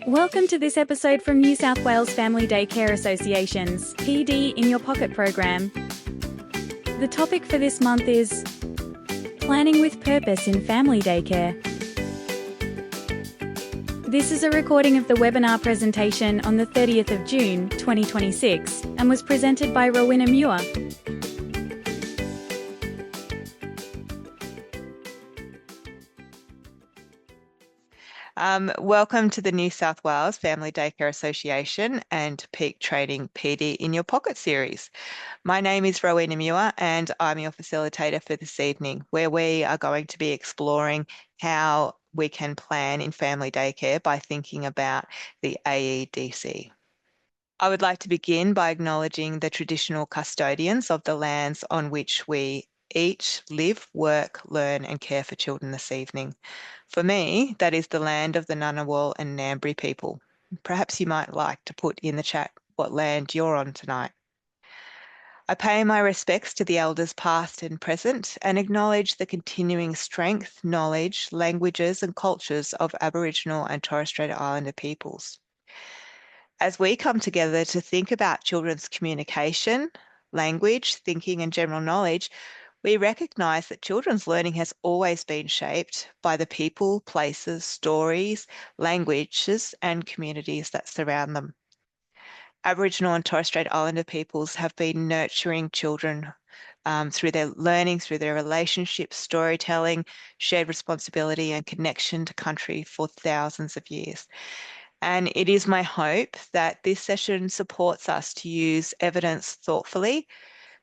Welcome to this episode from New South Wales Family Daycare Association's PD in Your Pocket program. The topic for this month is Planning with Purpose in Family Daycare. This is a recording of the webinar presentation on the 30th of June 2026 and was presented by Rowena Muir. Welcome to the New South Wales Family Daycare Association and Peak Training PD in Your Pocket series. My name is Rowena Muir and I'm your facilitator for this evening, where we are going to be exploring how we can plan in family daycare by thinking about the AEDC. I would like to begin by acknowledging the traditional custodians of the lands on which we each live, work, learn and care for children this evening. For me, that is the land of the Ngunnawal and Ngambri people. Perhaps you might like to put in the chat what land you're on tonight. I pay my respects to the elders past and present and acknowledge the continuing strength, knowledge, languages and cultures of Aboriginal and Torres Strait Islander peoples. As we come together to think about children's communication, language, thinking and general knowledge, we recognise that children's learning has always been shaped by the people, places, stories, languages and communities that surround them. Aboriginal and Torres Strait Islander peoples have been nurturing children through their learning, through their relationships, storytelling, shared responsibility and connection to country for thousands of years. And it is my hope that this session supports us to use evidence thoughtfully,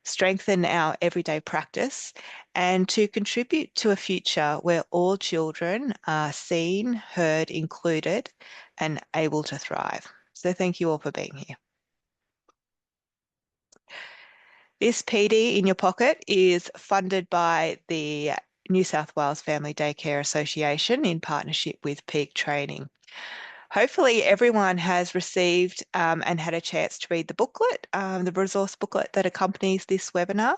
strengthen our everyday practice, and to contribute to a future where all children are seen, heard, included, and able to thrive. So thank you all for being here. This PD in Your Pocket is funded by the New South Wales Family Daycare Association in partnership with Peak Training. Hopefully everyone has received and had a chance to read the booklet, the resource booklet that accompanies this webinar.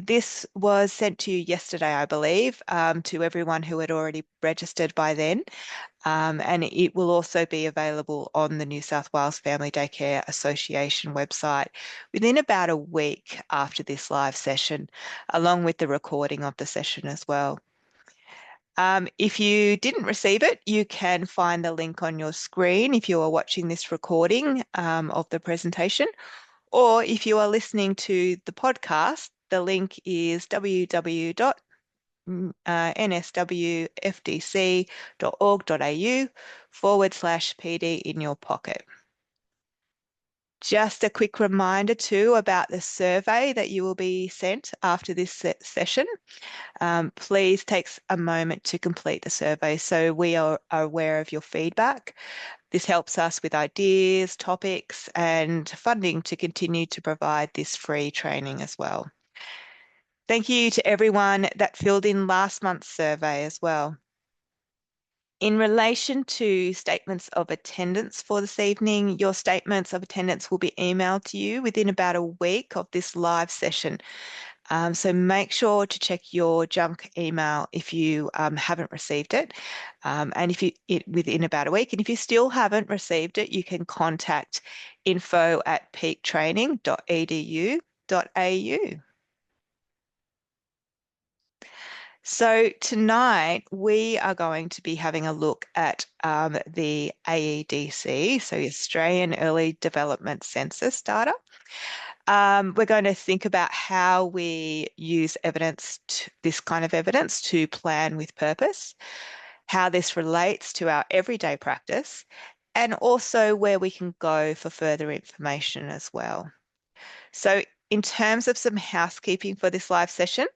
This was sent to you yesterday, I believe, to everyone who had already registered by then. And it will also be available on the New South Wales Family Daycare Association website within about a week after this live session, along with the recording of the session as well. If you didn't receive it, you can find the link on your screen if you are watching this recording of the presentation, or if you are listening to the podcast, the link is www.nswfdc.org.au/PD in your pocket. Just a quick reminder too about the survey that you will be sent after this session. Please take a moment to complete the survey so we are aware of your feedback. This helps us with ideas, topics, and funding to continue to provide this free training as well. Thank you to everyone that filled in last month's survey as well. In relation to statements of attendance for this evening, your statements of attendance will be emailed to you within about a week of this live session. So make sure to check your junk email if you haven't received it, and within about a week. And if you still haven't received it, you can contact info@peaktraining.edu.au. So tonight we are going to be having a look at the AEDC, so Australian Early Development Census data. We're going to think about how we use this kind of evidence to plan with purpose, how this relates to our everyday practice, and also where we can go for further information as well. So in terms of some housekeeping for this live session,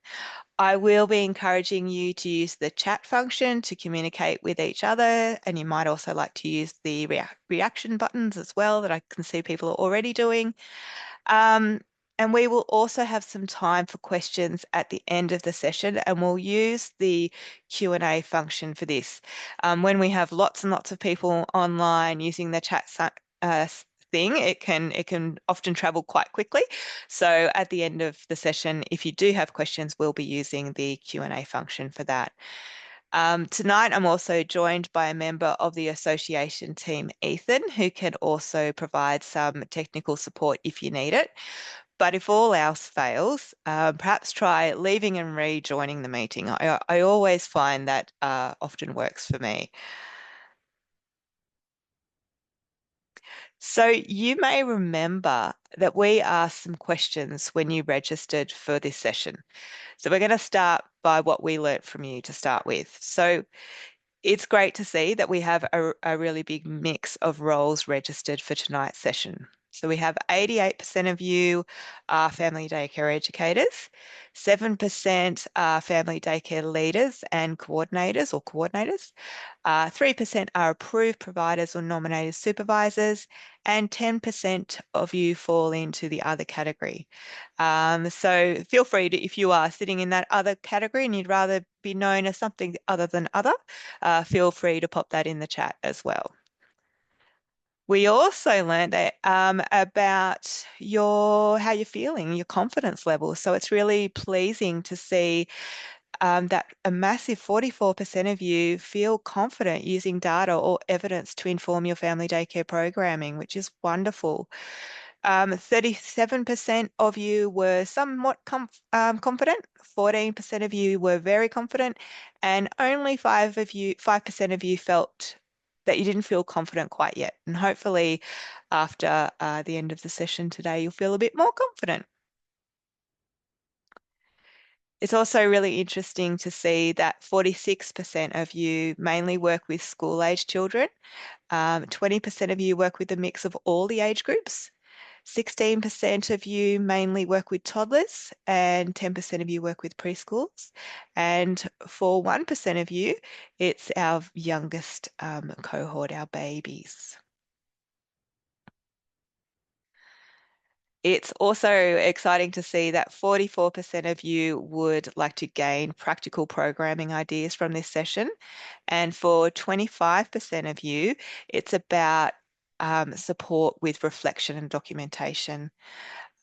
I will be encouraging you to use the chat function to communicate with each other, and you might also like to use the reaction buttons as well that I can see people are already doing. And we will also have some time for questions at the end of the session, and we'll use the Q&A function for this. When we have lots and lots of people online using the chat thing, it can often travel quite quickly. So at the end of the session, if you do have questions, we'll be using the Q&A function for that. Tonight, I'm also joined by a member of the association team, Ethan, who can also provide some technical support if you need it. But if all else fails, perhaps try leaving and rejoining the meeting. I always find that often works for me. So you may remember that we asked some questions when you registered for this session. So we're going to start by what we learnt from you to start with. So it's great to see that we have a really big mix of roles registered for tonight's session. So we have 88% of you are family daycare educators, 7% are family daycare leaders and coordinators, 3% are approved providers or nominated supervisors, and 10% of you fall into the other category. So feel free to, if you are sitting in that other category and you'd rather be known as something other than other, feel free to pop that in the chat as well. We also learned that about how you're feeling, your confidence level. So it's really pleasing to see that a massive 44% of you feel confident using data or evidence to inform your family daycare programming, which is wonderful. 37% of you were somewhat confident, 14% of you were very confident, and only 5% of you felt that you didn't feel confident quite yet. And hopefully after the end of the session today, you'll feel a bit more confident. It's also really interesting to see that 46% of you mainly work with school-age children, 20% of you work with a mix of all the age groups, 16% of you mainly work with toddlers, and 10% of you work with preschools. And for 1% of you, it's our youngest cohort, our babies. It's also exciting to see that 44% of you would like to gain practical programming ideas from this session. And for 25% of you, it's about support with reflection and documentation.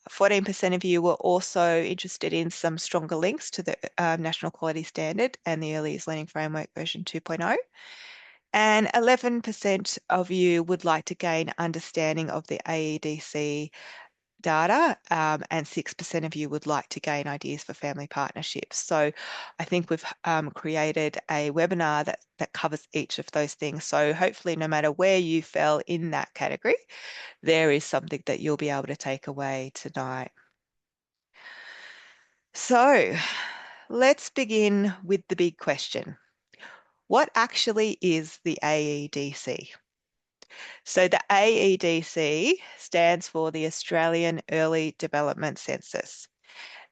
14% of you were also interested in some stronger links to the National Quality Standard and the Early Years Learning Framework version 2.0. And 11% of you would like to gain understanding of the AEDC data, and 6% of you would like to gain ideas for family partnerships. So I think we've created a webinar that covers each of those things. So hopefully no matter where you fell in that category, there is something that you'll be able to take away tonight. So let's begin with the big question. What actually is the AEDC? So the AEDC stands for the Australian Early Development Census.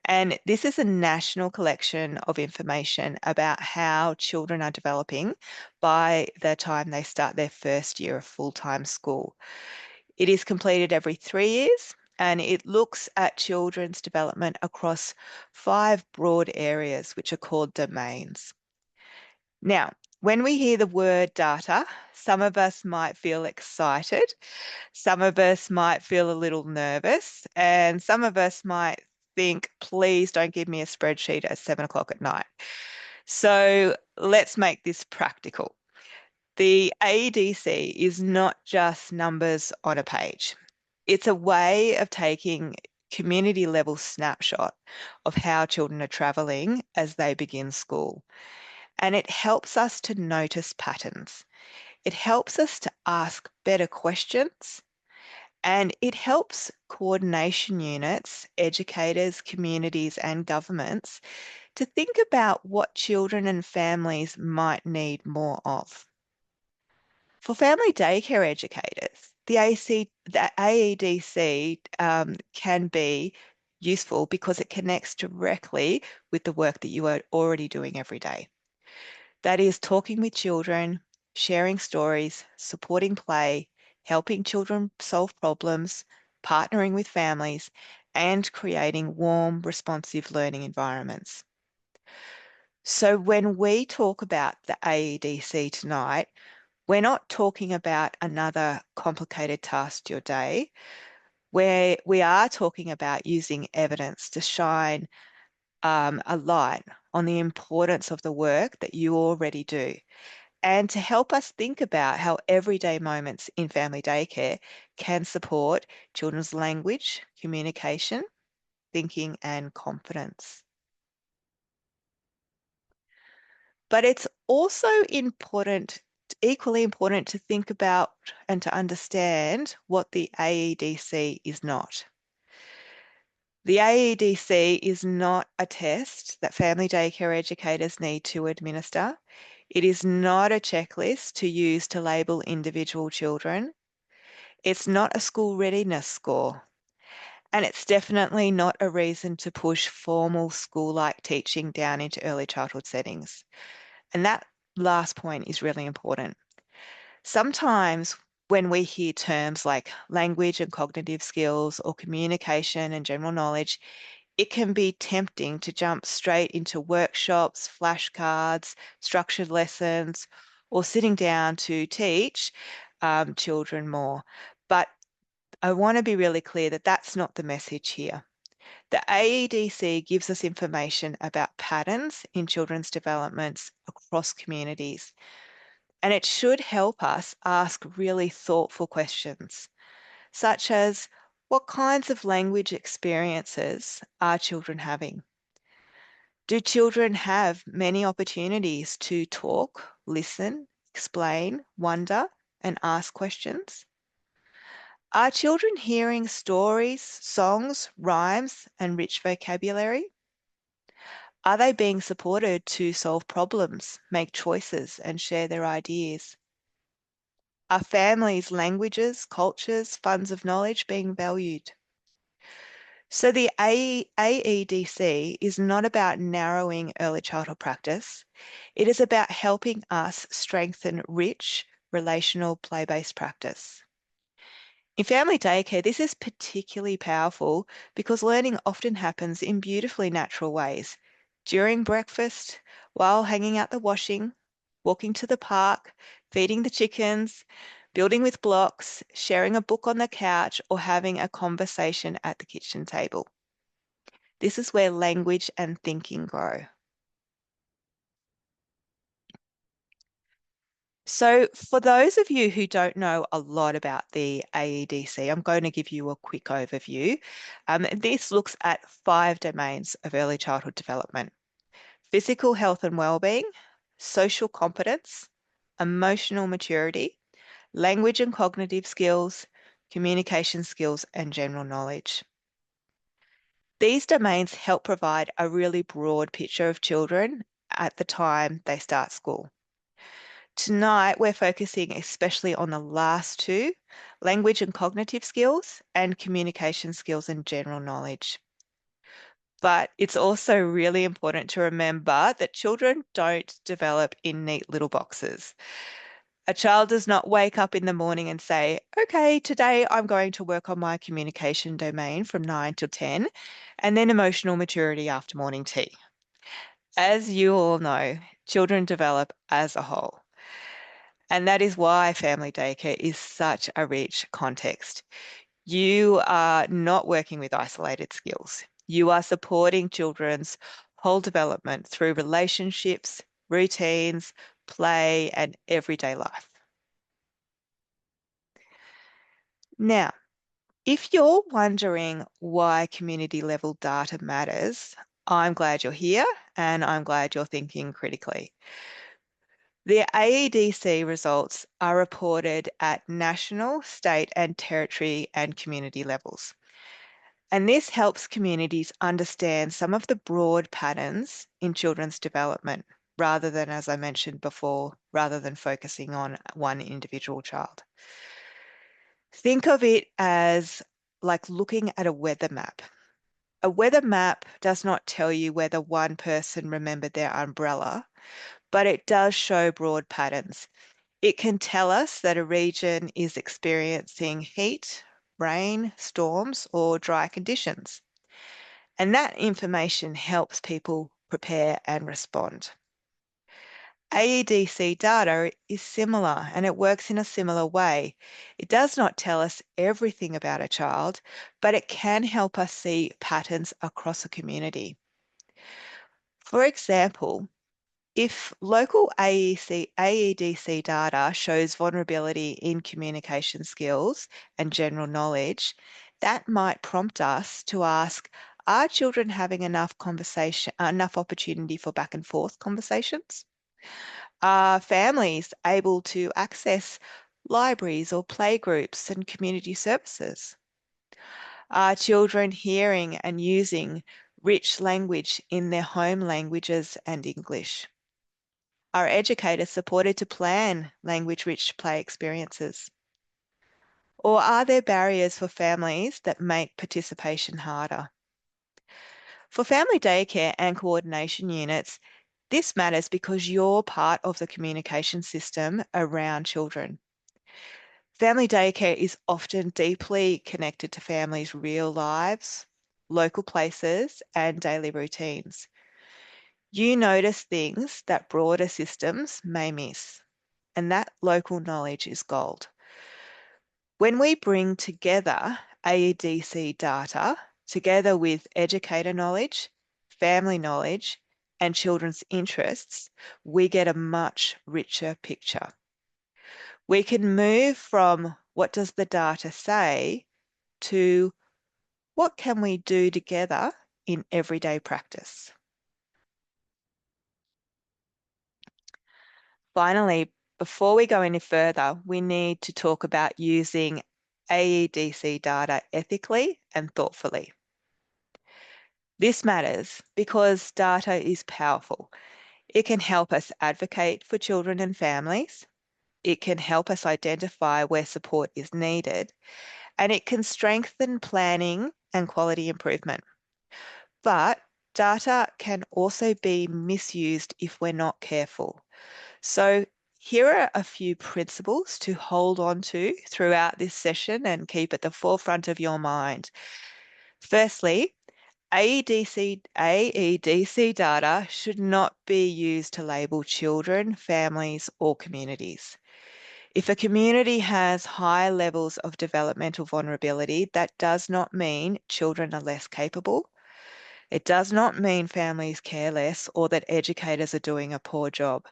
And this is a national collection of information about how children are developing by the time they start their first year of full-time school. It is completed every 3 years and it looks at children's development across 5 broad areas, which are called domains. Now, when we hear the word data, some of us might feel excited, some of us might feel a little nervous, and some of us might think, please don't give me a spreadsheet at 7 o'clock at night. So let's make this practical. The AEDC is not just numbers on a page. It's a way of taking community level snapshot of how children are travelling as they begin school. And it helps us to notice patterns. It helps us to ask better questions. And it helps coordination units, educators, communities, and governments to think about what children and families might need more of. For family daycare educators, the AEDC can be useful because it connects directly with the work that you are already doing every day. That is talking with children, sharing stories, supporting play, helping children solve problems, partnering with families, and creating warm, responsive learning environments. So when we talk about the AEDC tonight, we're not talking about another complicated task to your day, where we are talking about using evidence to shine a light on the importance of the work that you already do, and to help us think about how everyday moments in family daycare can support children's language, communication, thinking, and confidence. But it's also important, equally important, to think about and to understand what the AEDC is not. The AEDC is not a test that family daycare educators need to administer. It is not a checklist to use to label individual children. It's not a school readiness score. And it's definitely not a reason to push formal school-like teaching down into early childhood settings. And that last point is really important. Sometimes when we hear terms like language and cognitive skills or communication and general knowledge, it can be tempting to jump straight into workshops, flashcards, structured lessons, or sitting down to teach children more. But I want to be really clear that that's not the message here. The AEDC gives us information about patterns in children's developments across communities, and it should help us ask really thoughtful questions, such as what kinds of language experiences are children having? Do children have many opportunities to talk, listen, explain, wonder, and ask questions? Are children hearing stories, songs, rhymes, and rich vocabulary? Are they being supported to solve problems, make choices, and share their ideas? Are families' languages, cultures, funds of knowledge being valued? So the AEDC is not about narrowing early childhood practice. It is about helping us strengthen rich, relational, play-based practice. In family daycare, this is particularly powerful because learning often happens in beautifully natural ways. During breakfast, while hanging out the washing, walking to the park, feeding the chickens, building with blocks, sharing a book on the couch, or having a conversation at the kitchen table. This is where language and thinking grow. So for those of you who don't know a lot about the AEDC, I'm going to give you a quick overview. This looks at 5 domains of early childhood development: physical health and well-being, social competence, emotional maturity, language and cognitive skills, communication skills, and general knowledge. These domains help provide a really broad picture of children at the time they start school. Tonight, we're focusing especially on the last two, language and cognitive skills, and communication skills and general knowledge. But it's also really important to remember that children don't develop in neat little boxes. A child does not wake up in the morning and say, okay, today I'm going to work on my communication domain from 9 till 10, and then emotional maturity after morning tea. As you all know, children develop as a whole. And that is why family daycare is such a rich context. You are not working with isolated skills. You are supporting children's whole development through relationships, routines, play, and everyday life. Now, if you're wondering why community level data matters, I'm glad you're here and I'm glad you're thinking critically. The AEDC results are reported at national, state, and territory and community levels. And this helps communities understand some of the broad patterns in children's development, rather than, as I mentioned before, rather than focusing on one individual child. Think of it as like looking at a weather map. A weather map does not tell you whether one person remembered their umbrella, but it does show broad patterns. It can tell us that a region is experiencing heat, rain, storms, or dry conditions. And that information helps people prepare and respond. AEDC data is similar and it works in a similar way. It does not tell us everything about a child, but it can help us see patterns across a community. For example, if local AEDC data shows vulnerability in communication skills and general knowledge, that might prompt us to ask, are children having enough opportunity for back and forth conversations? Are families able to access libraries or playgroups and community services? Are children hearing and using rich language in their home languages and English? Are educators supported to plan language-rich play experiences? Or are there barriers for families that make participation harder? For family daycare and coordination units, this matters because you're part of the communication system around children. Family daycare is often deeply connected to families' real lives, local places, and daily routines. You notice things that broader systems may miss, and that local knowledge is gold. When we bring together AEDC data, together with educator knowledge, family knowledge, and children's interests, we get a much richer picture. We can move from what does the data say to what can we do together in everyday practice. Finally, before we go any further, we need to talk about using AEDC data ethically and thoughtfully. This matters because data is powerful. It can help us advocate for children and families. It can help us identify where support is needed, and it can strengthen planning and quality improvement. But data can also be misused if we're not careful. So here are a few principles to hold on to throughout this session and keep at the forefront of your mind. Firstly, AEDC data should not be used to label children, families, or communities. If a community has high levels of developmental vulnerability, that does not mean children are less capable. It does not mean families care less or that educators are doing a poor job.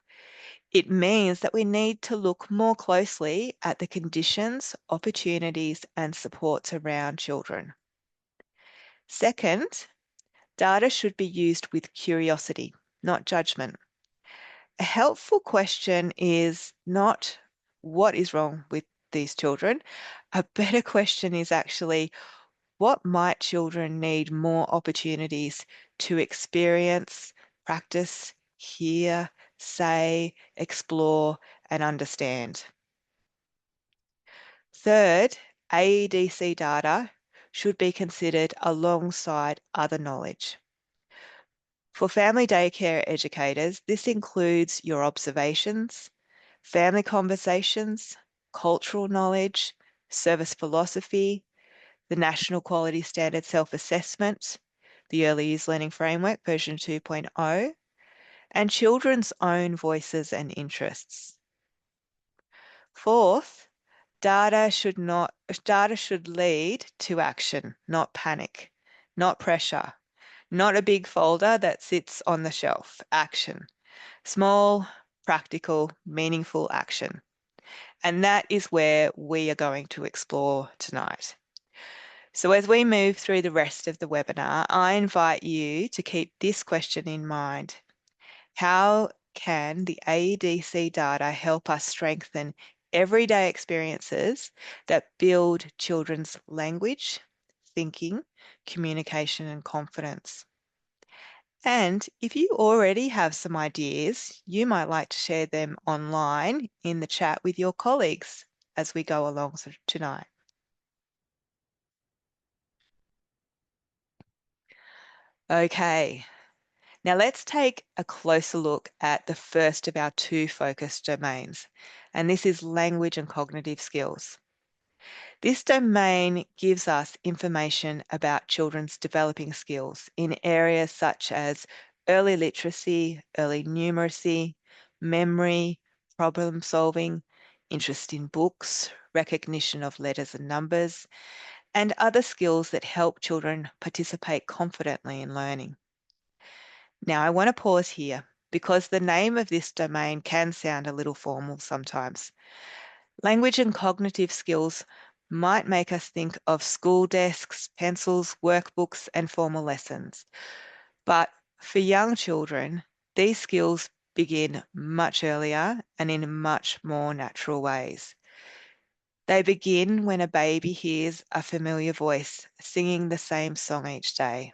It means that we need to look more closely at the conditions, opportunities, and supports around children. Second, data should be used with curiosity, not judgment. A helpful question is not what is wrong with these children. A better question is actually what might children need more opportunities to experience, practice, hear, say, explore, and understand. Third, AEDC data should be considered alongside other knowledge. For family daycare educators, this includes your observations, family conversations, cultural knowledge, service philosophy, the National Quality Standard Self-Assessment, the Early Years Learning Framework version 2.0, and children's own voices and interests. Fourth, data should lead to action, not panic, not pressure, not a big folder that sits on the shelf. Action. Small, practical, meaningful action. And that is where we are going to explore tonight. So as we move through the rest of the webinar, I invite you to keep this question in mind. How can the AEDC data help us strengthen everyday experiences that build children's language, thinking, communication, and confidence? And if you already have some ideas, you might like to share them online in the chat with your colleagues as we go along tonight. Okay, now let's take a closer look at the first of our two focus domains, and this is language and cognitive skills. This domain gives us information about children's developing skills in areas such as early literacy, early numeracy, memory, problem solving, interest in books, recognition of letters and numbers, and other skills that help children participate confidently in learning. Now, I want to pause here because the name of this domain can sound a little formal sometimes. Language and cognitive skills might make us think of school desks, pencils, workbooks, and formal lessons. But for young children, these skills begin much earlier and in much more natural ways. They begin when a baby hears a familiar voice singing the same song each day.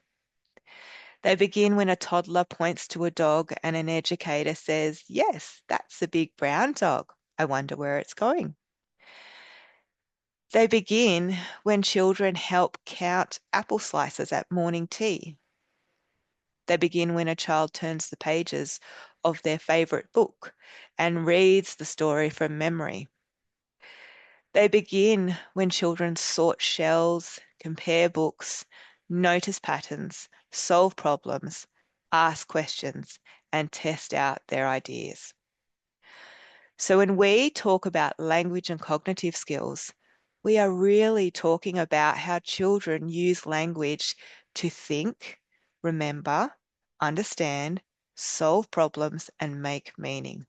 They begin when a toddler points to a dog and an educator says, "Yes, that's a big brown dog. I wonder where it's going." They begin when children help count apple slices at morning tea. They begin when a child turns the pages of their favorite book and reads the story from memory. They begin when children sort shells, compare books, notice patterns, solve problems, ask questions, and test out their ideas. So when we talk about language and cognitive skills, we are really talking about how children use language to think, remember, understand, solve problems, and make meaning.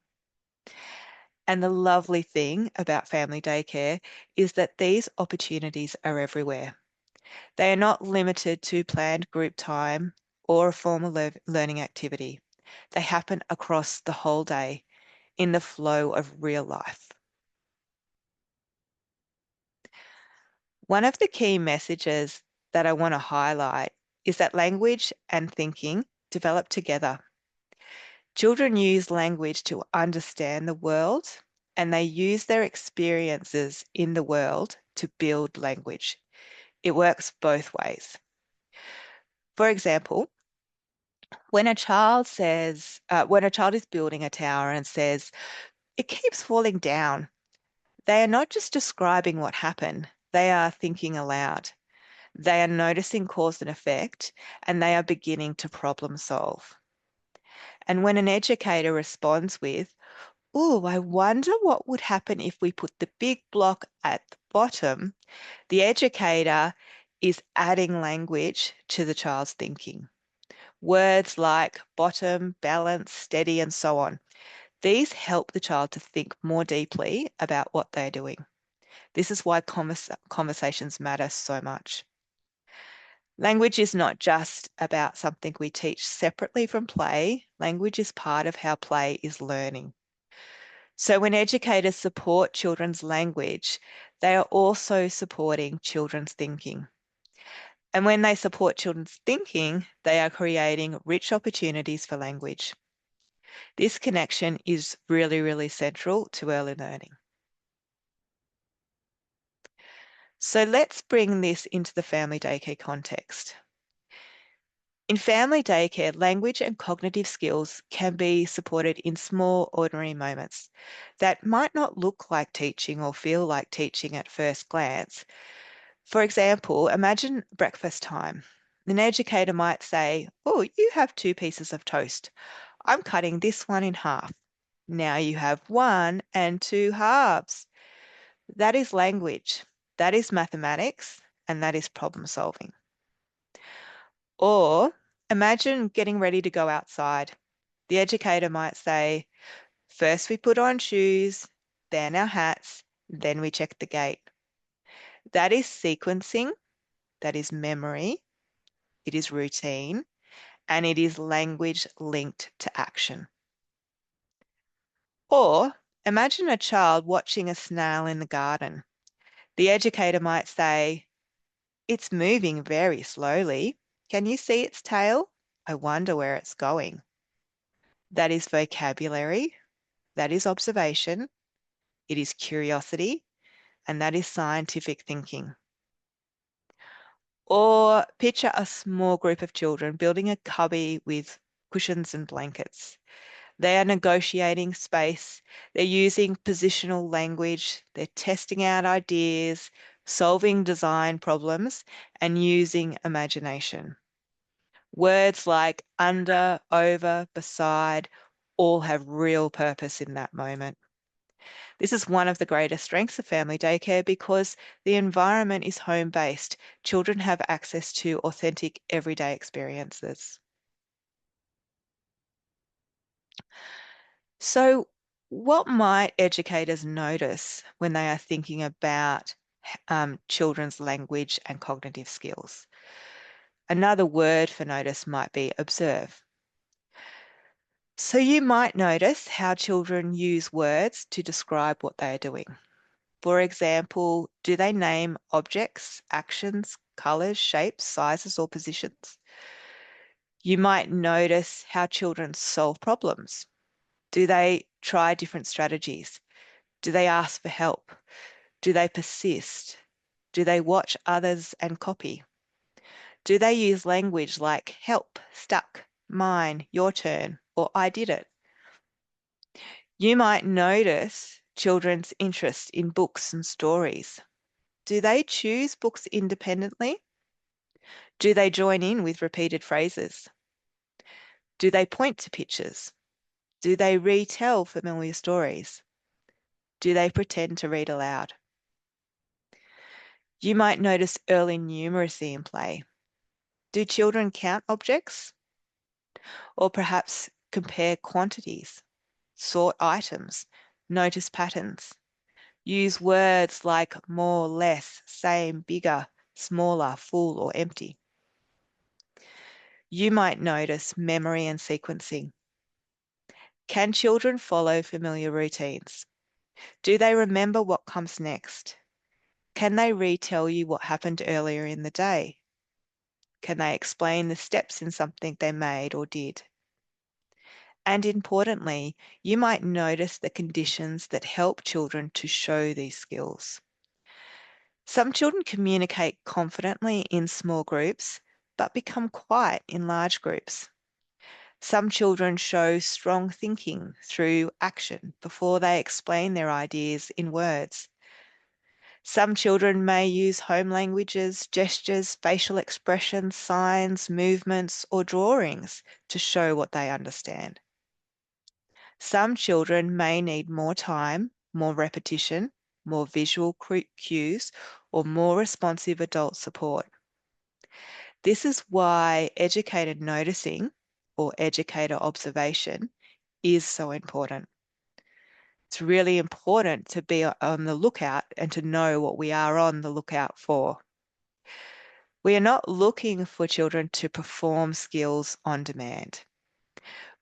And the lovely thing about family daycare is that these opportunities are everywhere. They are not limited to planned group time or a formal learning activity. They happen across the whole day in the flow of real life. One of the key messages that I want to highlight is that language and thinking develop together. Children use language to understand the world, and they use their experiences in the world to build language. It works both ways. For example, when a child is building a tower and says, "It keeps falling down," they are not just describing what happened, they are thinking aloud. They are noticing cause and effect, and they are beginning to problem solve. And when an educator responds with, "Oh, I wonder what would happen if we put the big block at the bottom," the educator is adding language to the child's thinking. Words like bottom, balance, steady, and so on. These help the child to think more deeply about what they're doing. This is why conversations matter so much. Language is not just about something we teach separately from play. Language is part of how play is learning. So when educators support children's language, they are also supporting children's thinking. And when they support children's thinking, they are creating rich opportunities for language. This connection is really, really central to early learning. So let's bring this into the family daycare context. In family daycare, language and cognitive skills can be supported in small, ordinary moments that might not look like teaching or feel like teaching at first glance. For example, imagine breakfast time. An educator might say, "Oh, you have two pieces of toast. I'm cutting this one in half. Now you have one and two halves." That is language, that is mathematics, and that is problem solving. Or imagine getting ready to go outside. The educator might say, "First we put on shoes, then our hats, then we check the gate." That is sequencing, that is memory, it is routine, and it is language linked to action. Or imagine a child watching a snail in the garden. The educator might say, "It's moving very slowly. Can you see its tail? I wonder where it's going." That is vocabulary, that is observation, it is curiosity, and that is scientific thinking. Or picture a small group of children building a cubby with cushions and blankets. They are negotiating space, they're using positional language, they're testing out ideas, solving design problems, and using imagination. Words like under, over, beside all have real purpose in that moment. This is one of the greatest strengths of family daycare because the environment is home-based. Children have access to authentic everyday experiences. So, what might educators notice when they are thinking about children's language and cognitive skills? Another word for notice might be observe. So, you might notice how children use words to describe what they are doing. For example, do they name objects, actions, colors, shapes, sizes, or positions? You might notice how children solve problems. Do they try different strategies? Do they ask for help? Do they persist? Do they watch others and copy? Do they use language like help, stuck, mine, your turn, or I did it? You might notice children's interest in books and stories. Do they choose books independently? Do they join in with repeated phrases? Do they point to pictures? Do they retell familiar stories? Do they pretend to read aloud? You might notice early numeracy in play. Do children count objects? Or perhaps compare quantities, sort items, notice patterns? Use words like more, less, same, bigger, smaller, full, or empty. You might notice memory and sequencing. Can children follow familiar routines? Do they remember what comes next? Can they retell you what happened earlier in the day? Can they explain the steps in something they made or did? And importantly, you might notice the conditions that help children to show these skills. Some children communicate confidently in small groups, but become quiet in large groups. Some children show strong thinking through action before they explain their ideas in words. Some children may use home languages, gestures, facial expressions, signs, movements, or drawings to show what they understand. Some children may need more time, more repetition, more visual cues, or more responsive adult support. This is why educator noticing or educator observation is so important. It's really important to be on the lookout and to know what we are on the lookout for. We are not looking for children to perform skills on demand.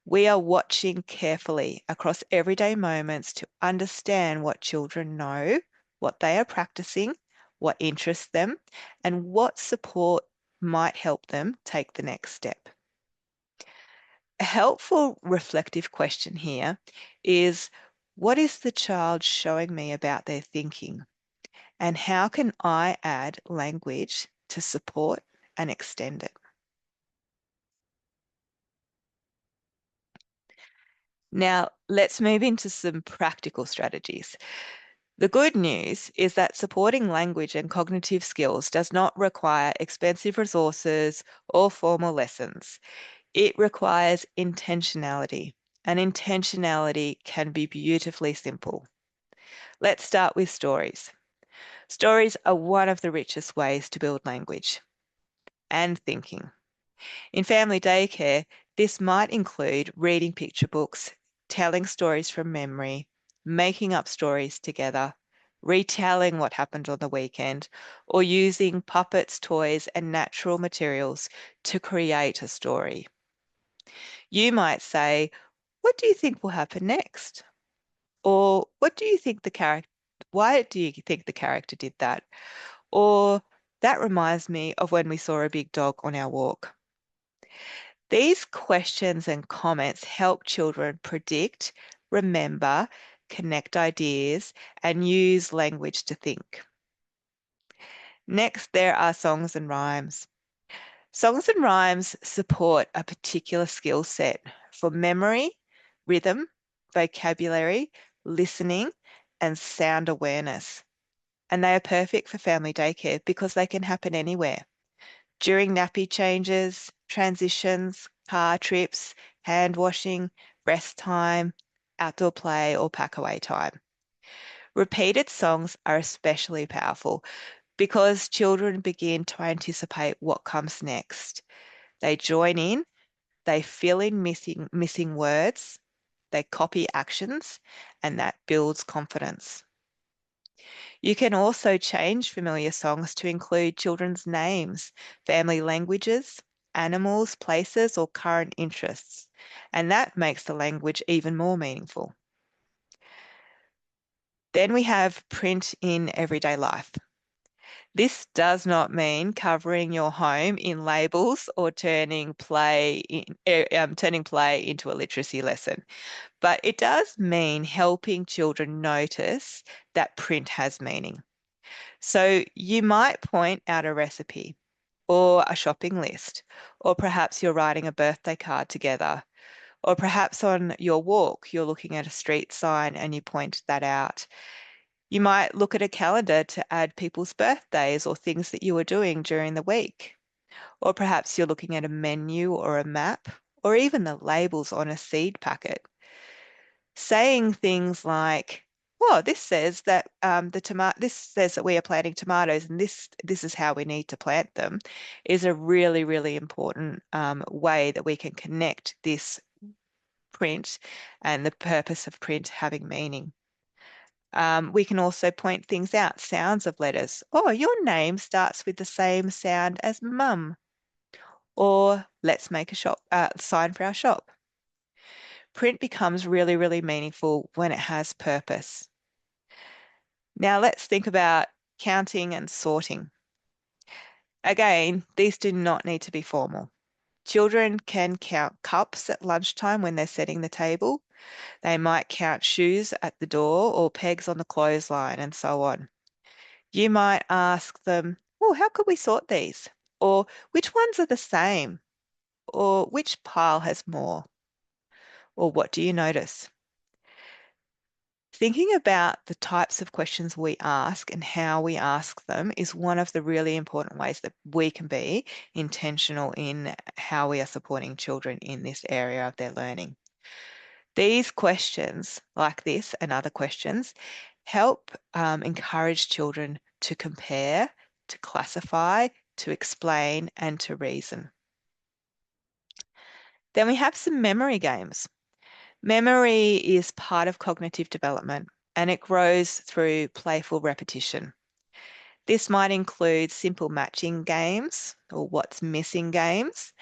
We are watching carefully across everyday moments to understand what children know, what they are practicing, what interests them, and what support might help them take the next step. A helpful reflective question here is, what is the child showing me about their thinking? And how can I add language to support and extend it? Now, let's move into some practical strategies. The good news is that supporting language and cognitive skills does not require expensive resources or formal lessons. It requires intentionality, and intentionality can be beautifully simple. Let's start with stories. Stories are one of the richest ways to build language and thinking. In family daycare, this might include reading picture books, telling stories from memory, making up stories together, retelling what happened on the weekend, or using puppets, toys, and natural materials to create a story. You might say, what do you think will happen next? Or what do you think the character, why do you think the character did that? Or that reminds me of when we saw a big dog on our walk. These questions and comments help children predict, remember, connect ideas, and use language to think. Next, there are songs and rhymes. Songs and rhymes support a particular skill set for memory, rhythm, vocabulary, listening, and sound awareness. And they are perfect for family daycare because they can happen anywhere. During nappy changes, transitions, car trips, hand washing, rest time, outdoor play, or pack away time. Repeated songs are especially powerful because children begin to anticipate what comes next. They join in, they fill in missing words, they copy actions, and that builds confidence. You can also change familiar songs to include children's names, family languages, animals, places, or current interests, and that makes the language even more meaningful. Then we have print in everyday life. This does not mean covering your home in labels or turning play into a literacy lesson, but it does mean helping children notice that print has meaning. So you might point out a recipe or a shopping list, or perhaps you're writing a birthday card together, or perhaps on your walk, you're looking at a street sign and you point that out. You might look at a calendar to add people's birthdays or things that you were doing during the week. Or perhaps you're looking at a menu or a map, or even the labels on a seed packet. Saying things like, "Oh, this says that this says that we are planting tomatoes, and this is how we need to plant them," is a really, really important way that we can connect this print and the purpose of print having meaning. We can also point things out, sounds of letters. "Oh, your name starts with the same sound as mum." Or let's make a sign for our shop. Print becomes really, really meaningful when it has purpose. Now let's think about counting and sorting. Again, these do not need to be formal. Children can count cups at lunchtime when they're setting the table. They might count shoes at the door or pegs on the clothesline and so on. You might ask them, "Oh, how could we sort these?" Or "Which ones are the same?" Or "Which pile has more?" Or "What do you notice?" Thinking about the types of questions we ask and how we ask them is one of the really important ways that we can be intentional in how we are supporting children in this area of their learning. These questions, like this and other questions, help encourage children to compare, to classify, to explain, and to reason. Then we have some memory games. Memory is part of cognitive development and it grows through playful repetition. This might include simple matching games or what's missing games,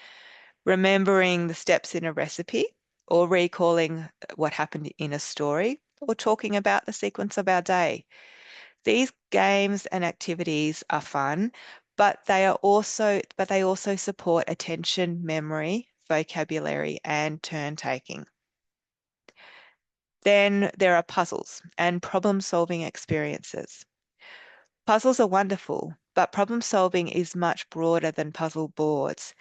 remembering the steps in a recipe, or recalling what happened in a story, or talking about the sequence of our day. These games and activities are fun, but they also support attention, memory, vocabulary, and turn taking. Then there are puzzles and problem-solving experiences. Puzzles are wonderful, but problem solving is much broader than puzzle boards.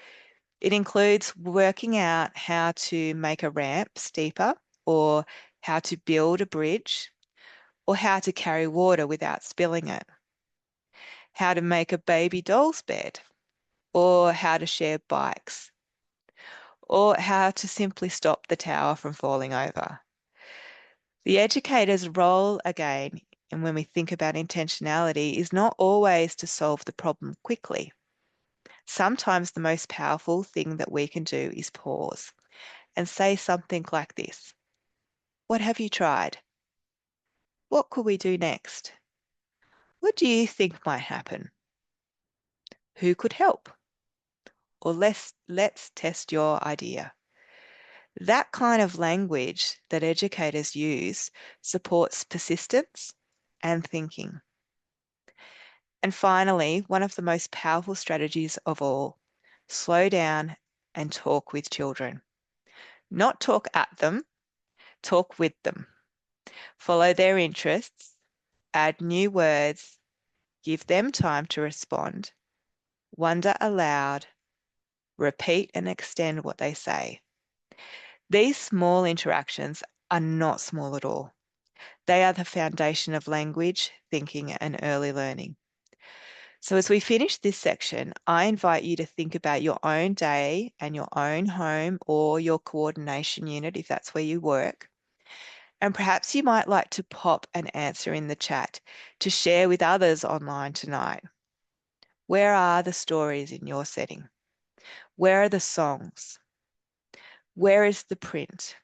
It includes working out how to make a ramp steeper, or how to build a bridge, or how to carry water without spilling it, how to make a baby doll's bed, or how to share bikes, or how to simply stop the tower from falling over. The educator's role, again, and when we think about intentionality, is not always to solve the problem quickly. Sometimes the most powerful thing that we can do is pause and say something like this: "What have you tried? What could we do next? What do you think might happen? Who could help? Or let's test your idea." That kind of language that educators use supports persistence and thinking. And finally, one of the most powerful strategies of all: slow down and talk with children. Not talk at them, talk with them. Follow their interests, add new words, give them time to respond, wonder aloud, repeat and extend what they say. These small interactions are not small at all. They are the foundation of language, thinking, and early learning. So as we finish this section, I invite you to think about your own day and your own home or your coordination unit, if that's where you work. And perhaps you might like to pop an answer in the chat to share with others online tonight. Where are the stories in your setting? Where are the songs? Where is the print?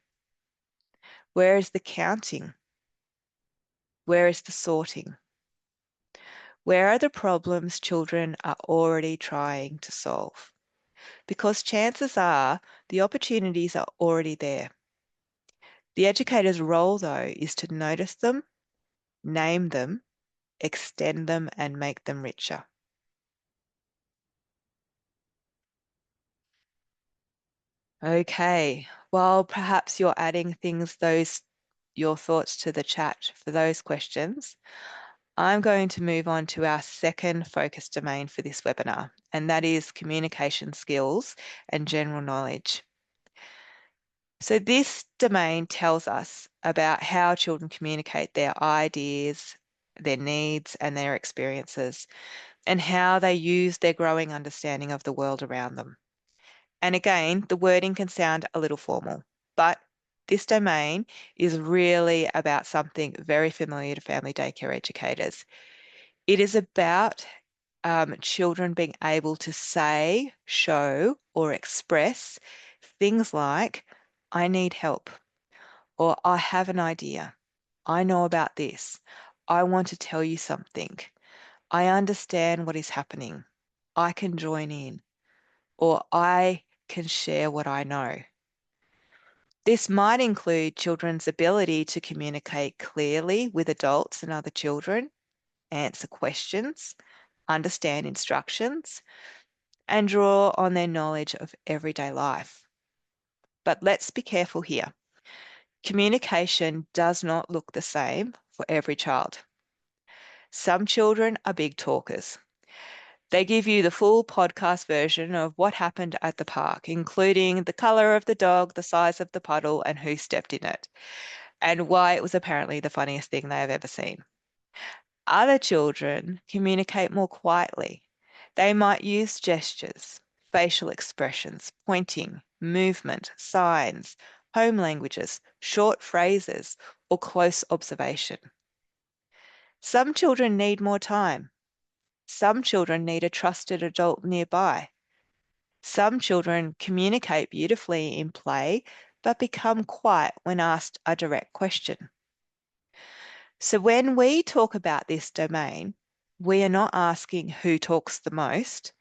Where is the counting? Where is the sorting? Where are the problems children are already trying to solve? Because chances are the opportunities are already there. The educator's role, though, is to notice them, name them, extend them, and make them richer. Okay, well, perhaps you're adding your thoughts to the chat for those questions. I'm going to move on to our second focus domain for this webinar, and that is communication skills and general knowledge. So this domain tells us about how children communicate their ideas, their needs, and their experiences, and how they use their growing understanding of the world around them. And again, the wording can sound a little formal, but this domain is really about something very familiar to family daycare educators. It is about children being able to say, show, or express things like, I need help, or I have an idea. I know about this. I want to tell you something. I understand what is happening. I can join in, or I can share what I know. This might include children's ability to communicate clearly with adults and other children, answer questions, understand instructions, and draw on their knowledge of everyday life. But let's be careful here. Communication does not look the same for every child. Some children are big talkers. They give you the full podcast version of what happened at the park, including the color of the dog, the size of the puddle, and who stepped in it, and why it was apparently the funniest thing they have ever seen. Other children communicate more quietly. They might use gestures, facial expressions, pointing, movement, signs, home languages, short phrases, or close observation. Some children need more time. Some children need a trusted adult nearby. Some children communicate beautifully in play, but become quiet when asked a direct question. So when we talk about this domain, we are not asking who talks the most.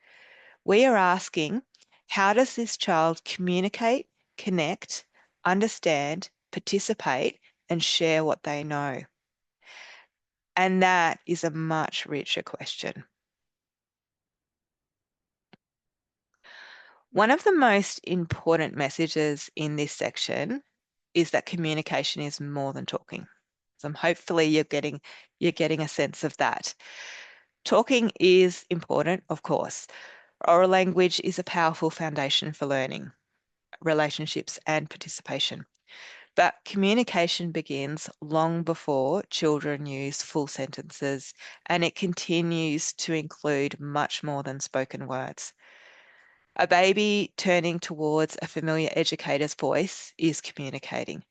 We are asking, how does this child communicate, connect, understand, participate, and share what they know? And that is a much richer question. One of the most important messages in this section is that communication is more than talking. So hopefully you're getting a sense of that. Talking is important, of course. Oral language is a powerful foundation for learning, relationships, and participation. But communication begins long before children use full sentences, and it continues to include much more than spoken words. A baby turning towards a familiar educator's voice is communicating.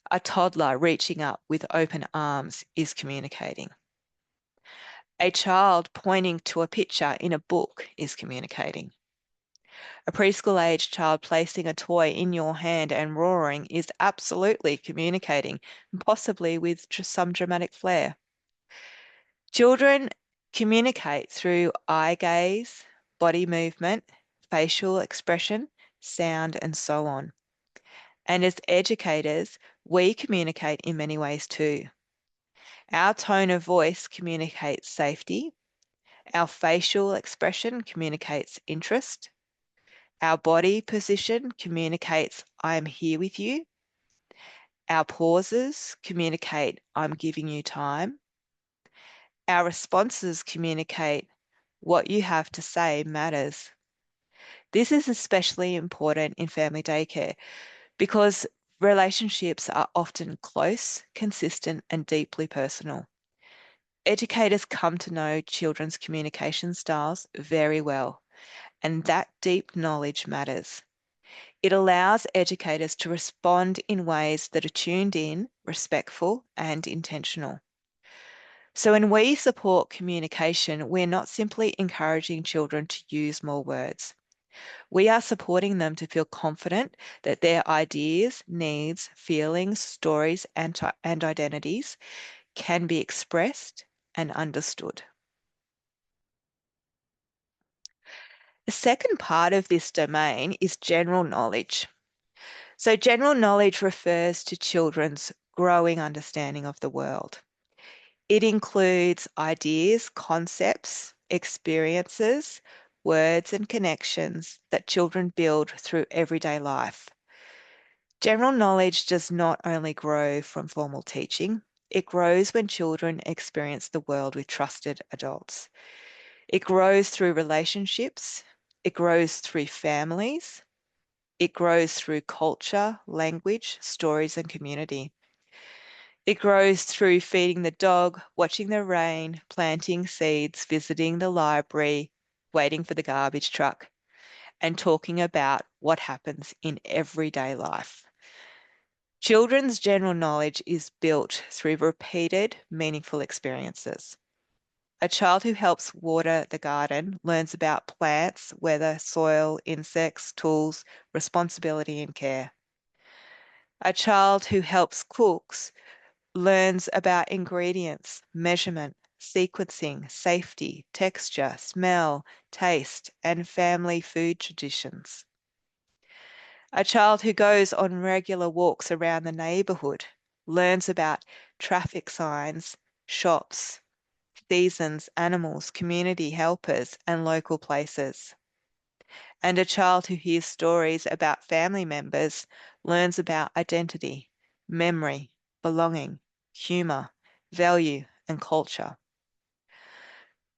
A toddler reaching up with open arms is communicating. A child pointing to a picture in a book is communicating. A preschool-aged child placing a toy in your hand and roaring is absolutely communicating, possibly with some dramatic flair. Children communicate through eye gaze, body movement, facial expression, sound, and so on. And as educators, we communicate in many ways too. Our tone of voice communicates safety. Our facial expression communicates interest. Our body position communicates, I am here with you. Our pauses communicate, I'm giving you time. Our responses communicate, what you have to say matters. This is especially important in family daycare because relationships are often close, consistent, and deeply personal. Educators come to know children's communication styles very well, and that deep knowledge matters. It allows educators to respond in ways that are tuned in, respectful, and intentional. So when we support communication, we're not simply encouraging children to use more words. We are supporting them to feel confident that their ideas, needs, feelings, stories, and identities can be expressed and understood. The second part of this domain is general knowledge. So general knowledge refers to children's growing understanding of the world. It includes ideas, concepts, experiences, words, and connections that children build through everyday life. General knowledge does not only grow from formal teaching, it grows when children experience the world with trusted adults. It grows through relationships, it grows through families, it grows through culture, language, stories, and community. It grows through feeding the dog, watching the rain, planting seeds, visiting the library, waiting for the garbage truck, and talking about what happens in everyday life. Children's general knowledge is built through repeated, meaningful experiences. A child who helps water the garden learns about plants, weather, soil, insects, tools, responsibility, and care. A child who helps cooks learns about ingredients, measurement, sequencing, safety, texture, smell, taste, and family food traditions. A child who goes on regular walks around the neighbourhood learns about traffic signs, shops, seasons, animals, community helpers, and local places. And a child who hears stories about family members learns about identity, memory, belonging, humour, value, and culture.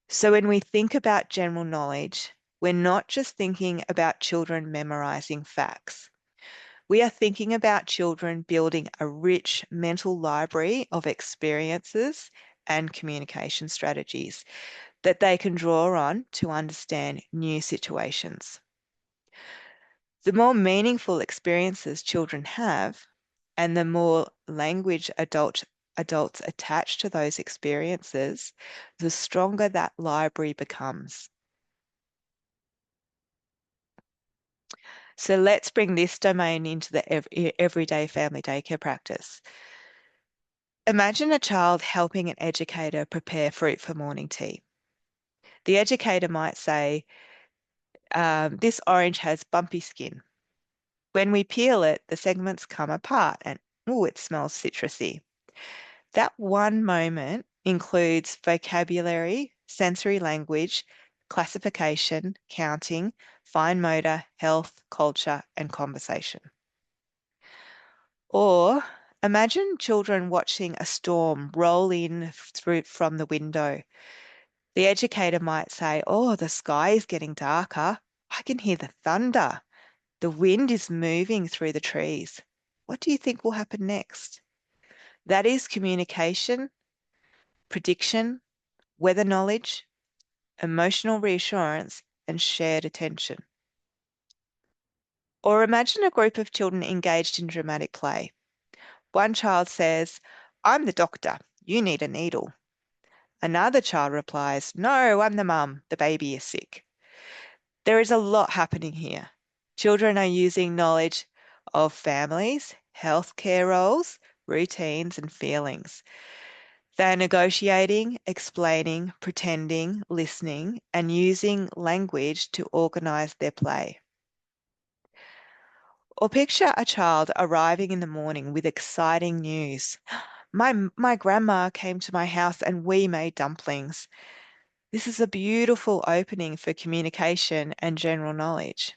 So when we think about general knowledge, we're not just thinking about children memorizing facts. We are thinking about children building a rich mental library of experiences and communication strategies that they can draw on to understand new situations. The more meaningful experiences children have, and the more language adults attach to those experiences, the stronger that library becomes. So let's bring this domain into the everyday family daycare practice. Imagine a child helping an educator prepare fruit for morning tea. The educator might say, this orange has bumpy skin. When we peel it, the segments come apart and, oh, it smells citrusy. That one moment includes vocabulary, sensory language, classification, counting, fine motor, health, culture, and conversation. Or imagine children watching a storm roll in from the window. The educator might say, oh, the sky is getting darker. I can hear the thunder. The wind is moving through the trees. What do you think will happen next? That is communication, prediction, weather knowledge, emotional reassurance, and shared attention. Or imagine a group of children engaged in dramatic play. One child says, I'm the doctor, you need a needle. Another child replies, no, I'm the mum, the baby is sick. There is a lot happening here. Children are using knowledge of families, healthcare roles, routines, and feelings. They're negotiating, explaining, pretending, listening, and using language to organize their play. Or picture a child arriving in the morning with exciting news. My grandma came to my house and we made dumplings. This is a beautiful opening for communication and general knowledge.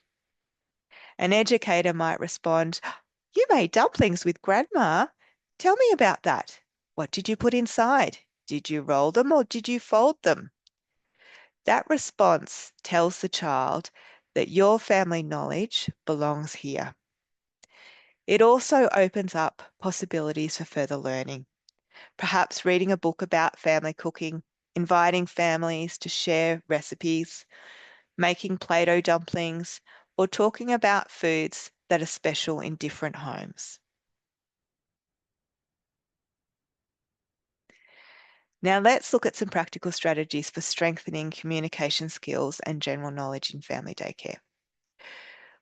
An educator might respond, you made dumplings with grandma. Tell me about that. What did you put inside? Did you roll them or did you fold them? That response tells the child that your family knowledge belongs here. It also opens up possibilities for further learning, perhaps reading a book about family cooking, inviting families to share recipes, making Play-Doh dumplings, or talking about foods that are special in different homes. Now let's look at some practical strategies for strengthening communication skills and general knowledge in family daycare.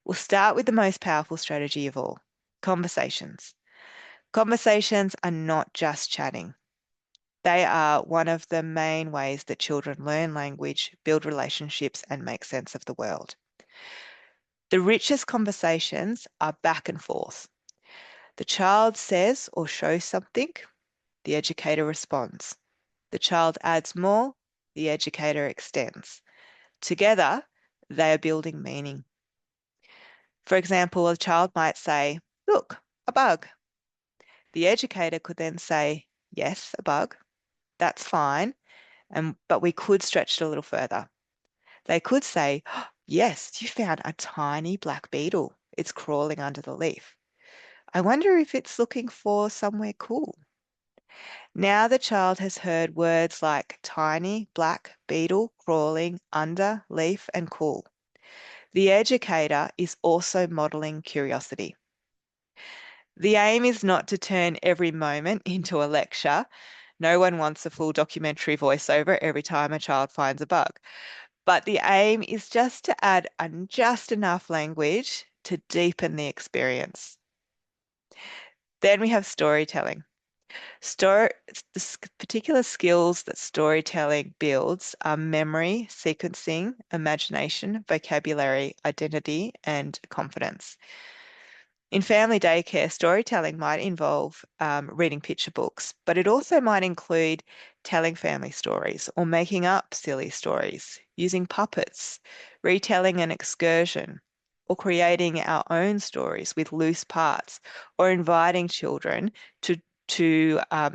We'll start with the most powerful strategy of all, conversations. Conversations are not just chatting. They are one of the main ways that children learn language, build relationships, and make sense of the world. The richest conversations are back and forth. The child says or shows something, the educator responds. The child adds more, the educator extends. Together, they are building meaning. For example, a child might say, "Look, a bug." The educator could then say, "Yes, a bug. That's fine. But we could stretch it a little further." They could say, "Oh, yes, you found a tiny black beetle. It's crawling under the leaf. I wonder if it's looking for somewhere cool." Now the child has heard words like tiny, black, beetle, crawling, under, leaf, and cool. The educator is also modeling curiosity. The aim is not to turn every moment into a lecture. No one wants a full documentary voiceover every time a child finds a bug. But the aim is just to add just enough language to deepen the experience. Then we have storytelling. Story, the particular skills that storytelling builds are memory, sequencing, imagination, vocabulary, identity, and confidence. In family daycare, storytelling might involve reading picture books, but it also might include telling family stories or making up silly stories, using puppets, retelling an excursion, or creating our own stories with loose parts, or inviting children to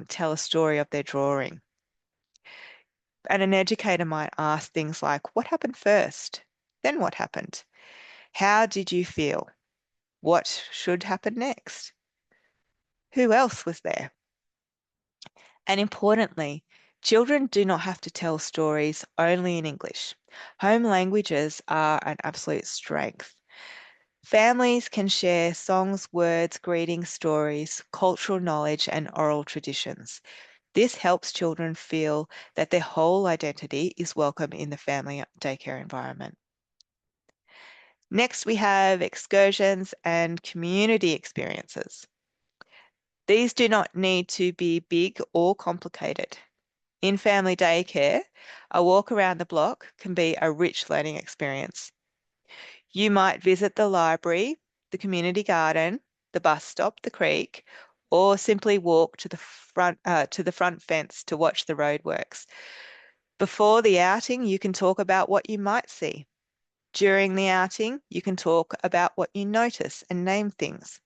tell a story of their drawing. And an educator might ask things like, "What happened first? Then what happened? How did you feel? What should happen next? Who else was there?" And importantly, children do not have to tell stories only in English. Home languages are an absolute strength. Families can share songs, words, greetings, stories, cultural knowledge, and oral traditions. This helps children feel that their whole identity is welcome in the family daycare environment. Next, we have excursions and community experiences. These do not need to be big or complicated. In family daycare, a walk around the block can be a rich learning experience. You might visit the library, the community garden, the bus stop, the creek, or simply walk to the front fence to watch the roadworks. Before the outing, you can talk about what you might see. During the outing, you can talk about what you notice and name things.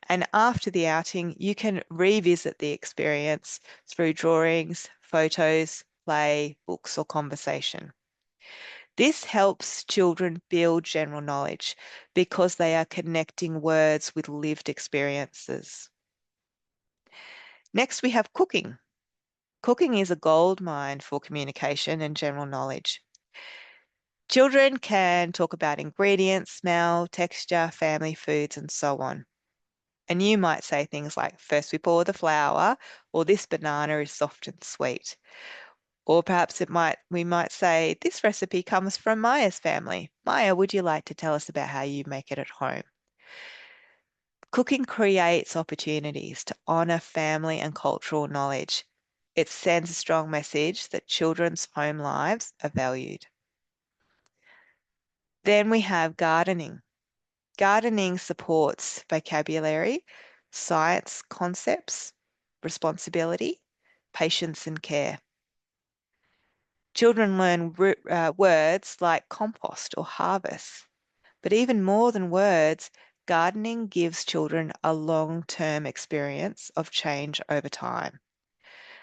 And after the outing, you can revisit the experience through drawings, photos, play, books, or conversation. This helps children build general knowledge because they are connecting words with lived experiences. Next, we have cooking. Cooking is a gold mine for communication and general knowledge. Children can talk about ingredients, smell, texture, family foods, and so on. And you might say things like, "First we pour the flour," or "This banana is soft and sweet." Or perhaps we might say, "This recipe comes from Maya's family. Maya, would you like to tell us about how you make it at home?" Cooking creates opportunities to honor family and cultural knowledge. It sends a strong message that children's home lives are valued. Then we have gardening. Gardening supports vocabulary, science concepts, responsibility, patience, and care. Children learn words like compost or harvest. But even more than words, gardening gives children a long-term experience of change over time.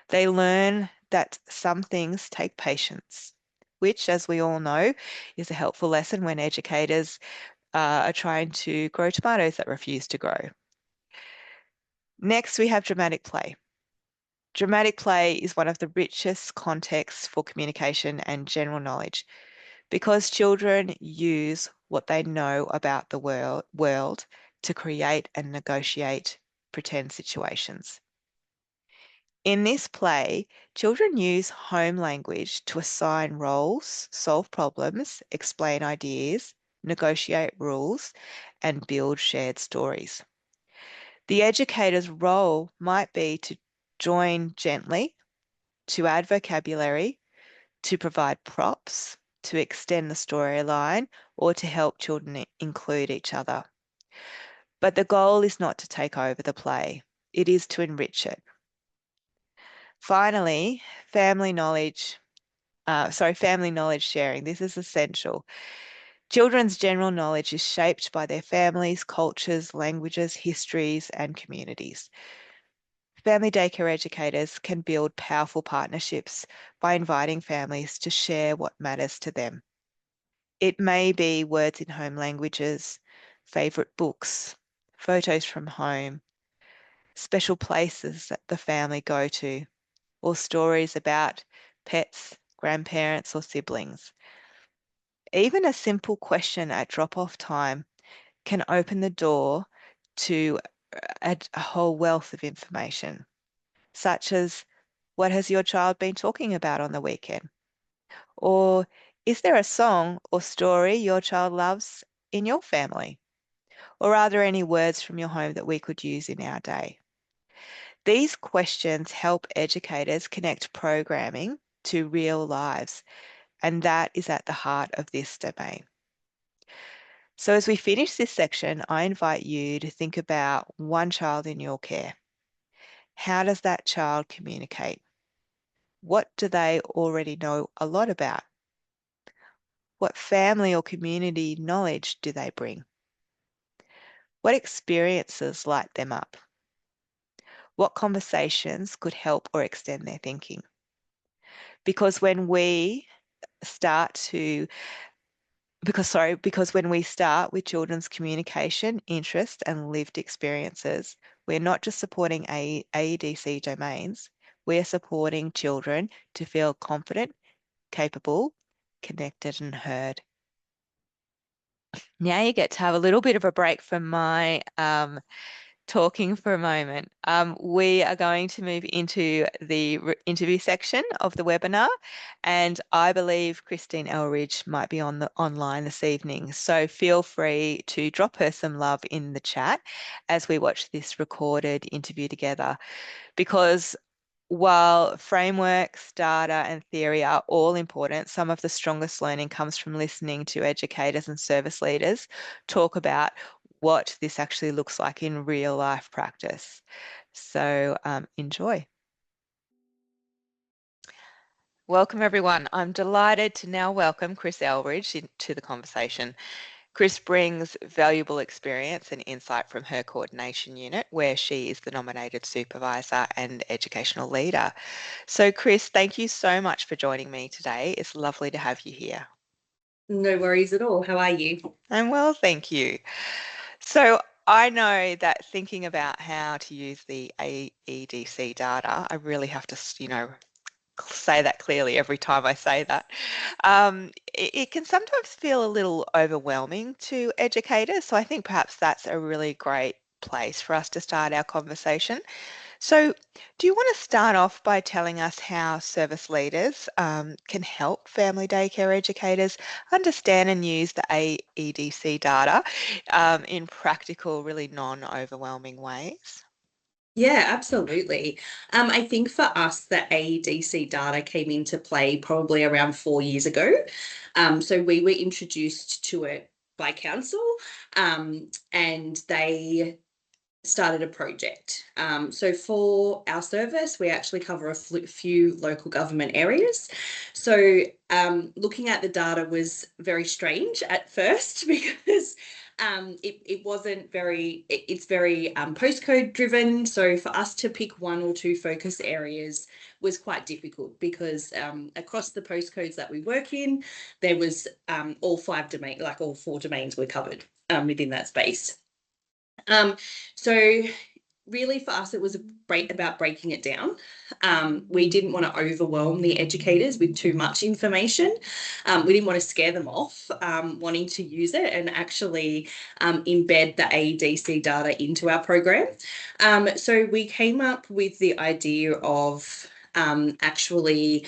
They learn that some things take patience, which, as we all know, is a helpful lesson when educators are trying to grow tomatoes that refuse to grow. Next, we have dramatic play. Dramatic play is one of the richest contexts for communication and general knowledge because children use what they know about the world to create and negotiate pretend situations. In this play, children use home language to assign roles, solve problems, explain ideas, negotiate rules, and build shared stories. The educator's role might be to join gently, to add vocabulary, to provide props, to extend the storyline, or to help children include each other. But the goal is not to take over the play, it is to enrich it. Finally, family knowledge sharing. This is essential. Children's general knowledge is shaped by their families, cultures, languages, histories, and communities. Family daycare educators can build powerful partnerships by inviting families to share what matters to them. It may be words in home languages, favourite books, photos from home, special places that the family go to, or stories about pets, grandparents, or siblings. Even a simple question at drop-off time can open the door to a whole wealth of information, such as what has your child been talking about on the weekend? Or is there a song or story your child loves in your family? Or are there any words from your home that we could use in our day? These questions help educators connect programming to real lives, and that is at the heart of this domain. So as we finish this section, I invite you to think about one child in your care. How does that child communicate? What do they already know a lot about? What family or community knowledge do they bring? What experiences light them up? What conversations could help or extend their thinking? Because when we start to because when we start with children's communication, interest, and lived experiences, we're not just supporting AEDC domains, we're supporting children to feel confident, capable, connected, and heard. Now you get to have a little bit of a break from my talking for a moment. We are going to move into the interview section of the webinar, and I believe Christine Elridge might be online this evening. So feel free to drop her some love in the chat as we watch this recorded interview together, because while frameworks, data, and theory are all important, some of the strongest learning comes from listening to educators and service leaders talk about what this actually looks like in real life practice. So enjoy. Welcome, everyone. I'm delighted to now welcome Chris Elridge into the conversation. Chris brings valuable experience and insight from her coordination unit, where she is the nominated supervisor and educational leader. So, Chris, thank you so much for joining me today. It's lovely to have you here. No worries at all. How are you? I'm well, thank you. So, I know that thinking about how to use the AEDC data, I really have to, say that clearly every time I say that. It can sometimes feel a little overwhelming to educators. So I think perhaps that's a really great place for us to start our conversation. So, do you want to start off by telling us how service leaders can help family daycare educators understand and use the AEDC data in practical, really non-overwhelming ways? Yeah, absolutely. I think for us, the AEDC data came into play probably around 4 years ago. So we were introduced to it by council, and they started a project. So for our service, we actually cover a few local government areas. So looking at the data was very strange at first because it wasn't very, it's very postcode driven. So for us to pick one or two focus areas was quite difficult because across the postcodes that we work in, there was all four domains were covered within that space. So really for us, it was about breaking it down. We didn't want to overwhelm the educators with too much information. We didn't want to scare them off wanting to use it and actually embed the AEDC data into our program. So we came up with the idea of actually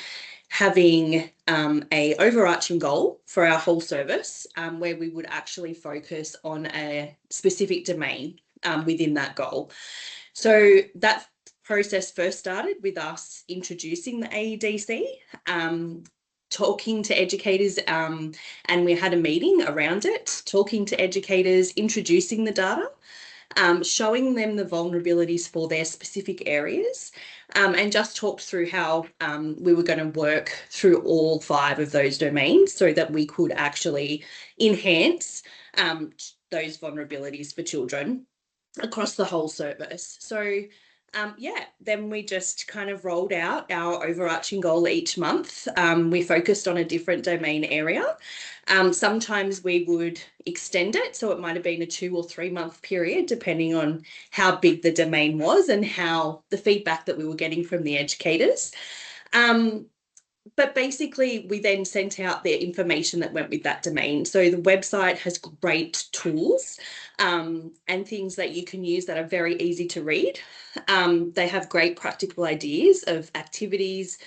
having a overarching goal for our whole service, where we would actually focus on a specific domain within that goal. So that process first started with us introducing the AEDC, talking to educators, and we had a meeting around it, talking to educators, introducing the data, showing them the vulnerabilities for their specific areas, and just talked through how we were going to work through all 5 of those domains so that we could actually enhance those vulnerabilities for children across the whole service. So then we just kind of rolled out our overarching goal each month. We focused on a different domain area. Sometimes we would extend it, so it might have been a 2 or 3 month period, depending on how big the domain was and how the feedback that we were getting from the educators. But basically, we then sent out the information that went with that domain. So the website has great tools and things that you can use that are very easy to read. They have great practical ideas of activities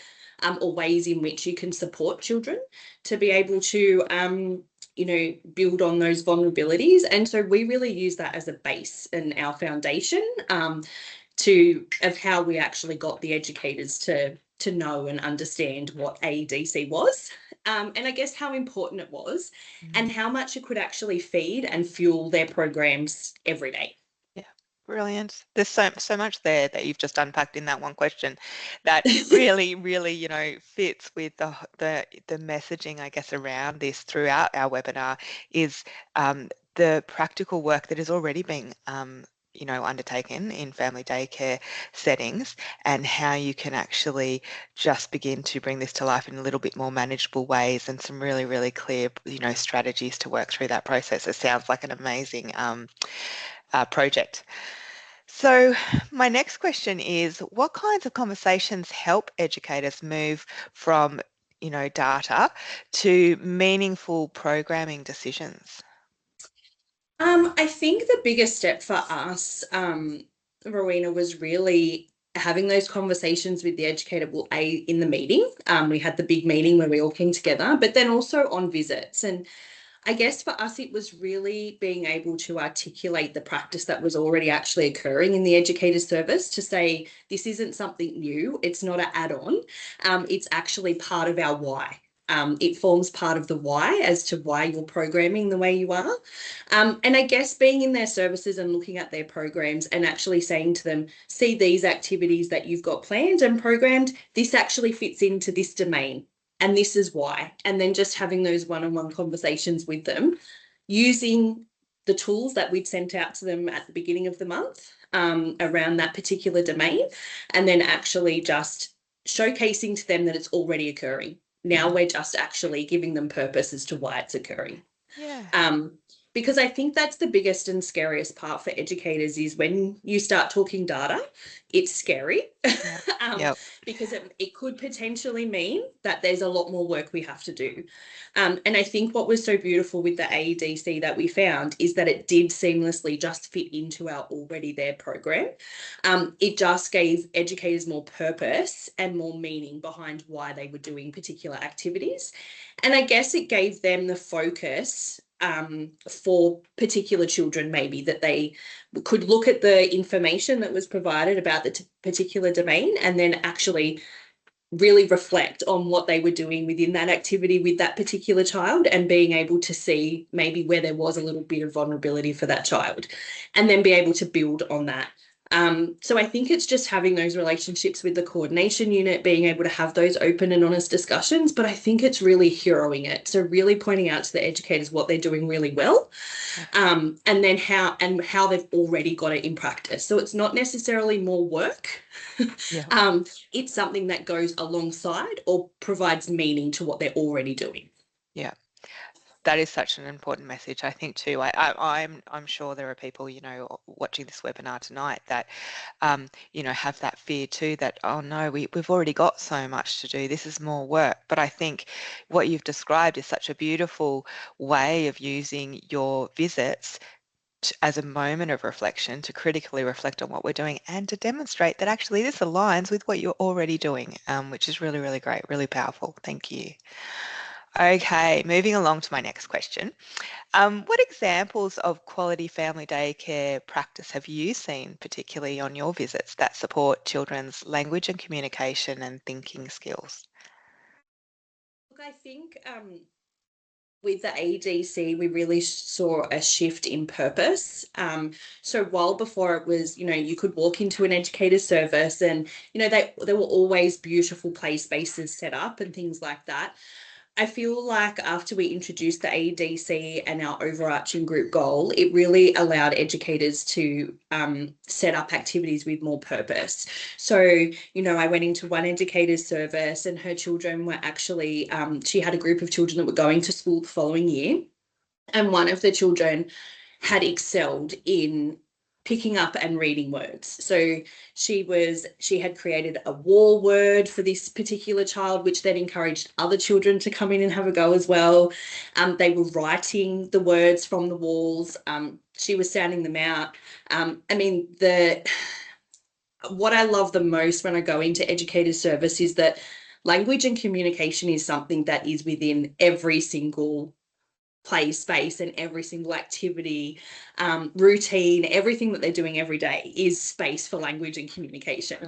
or ways in which you can support children to be able to build on those vulnerabilities. And so we really use that as a base and our foundation of how we actually got the educators to know and understand what AEDC was, and I guess how important it was, and how much it could actually feed and fuel their programs every day. Yeah, brilliant. There's so much there that you've just unpacked in that one question that really, really, fits with the messaging, I guess, around this throughout our webinar is the practical work that is already being undertaken in family daycare settings, and how you can actually just begin to bring this to life in a little bit more manageable ways, and some really, really clear, strategies to work through that process. It sounds like an amazing project. So my next question is, what kinds of conversations help educators move from, data to meaningful programming decisions? I think the biggest step for us, Rowena, was really having those conversations with the educator in the meeting. We had the big meeting where we all came together, but then also on visits. And I guess for us, it was really being able to articulate the practice that was already actually occurring in the educator service, to say, this isn't something new. It's not an add-on. It's actually part of our why. It forms part of the why as to why you're programming the way you are. And I guess being in their services and looking at their programs and actually saying to them, see these activities that you've got planned and programmed, this actually fits into this domain. And this is why. And then just having those one-on-one conversations with them, using the tools that we'd sent out to them at the beginning of the month around that particular domain, and then actually just showcasing to them that it's already occurring. Now we're just actually giving them purpose as to why it's occurring. Yeah. Because I think that's the biggest and scariest part for educators, is when you start talking data, it's scary. Yep. Because it could potentially mean that there's a lot more work we have to do. And I think what was so beautiful with the AEDC that we found is that it did seamlessly just fit into our already there program. It just gave educators more purpose and more meaning behind why they were doing particular activities. And I guess it gave them the focus for particular children, maybe, that they could look at the information that was provided about the particular domain and then actually really reflect on what they were doing within that activity with that particular child, and being able to see maybe where there was a little bit of vulnerability for that child, and then be able to build on that. So I think it's just having those relationships with the coordination unit, being able to have those open and honest discussions, but I think it's really heroing it. So really pointing out to the educators what they're doing really well, and then how they've already got it in practice. So it's not necessarily more work. Yeah. It's something that goes alongside or provides meaning to what they're already doing. Yeah. That is such an important message, I think, too. I'm sure there are people, watching this webinar tonight that, have that fear too, that, oh no, we've already got so much to do. This is more work. But I think what you've described is such a beautiful way of using your visits as a moment of reflection to critically reflect on what we're doing and to demonstrate that actually this aligns with what you're already doing, which is really, really great, really powerful. Thank you. Okay, moving along to my next question. What examples of quality family daycare practice have you seen, particularly on your visits, that support children's language and communication and thinking skills? Look, I think with the ADC, we really saw a shift in purpose. So while before it was, you could walk into an educator service and, there were always beautiful play spaces set up and things like that. I feel like after we introduced the ADC and our overarching group goal, it really allowed educators to set up activities with more purpose. So, I went into one educator's service and her children were actually, she had a group of children that were going to school the following year. And one of the children had excelled in picking up and reading words. So she had created a war word for this particular child, which then encouraged other children to come in and have a go as well. They were writing the words from the walls. She was sounding them out. What I love the most when I go into educator service is that language and communication is something that is within every single play space and every single activity, routine, everything that they're doing every day is space for language and communication.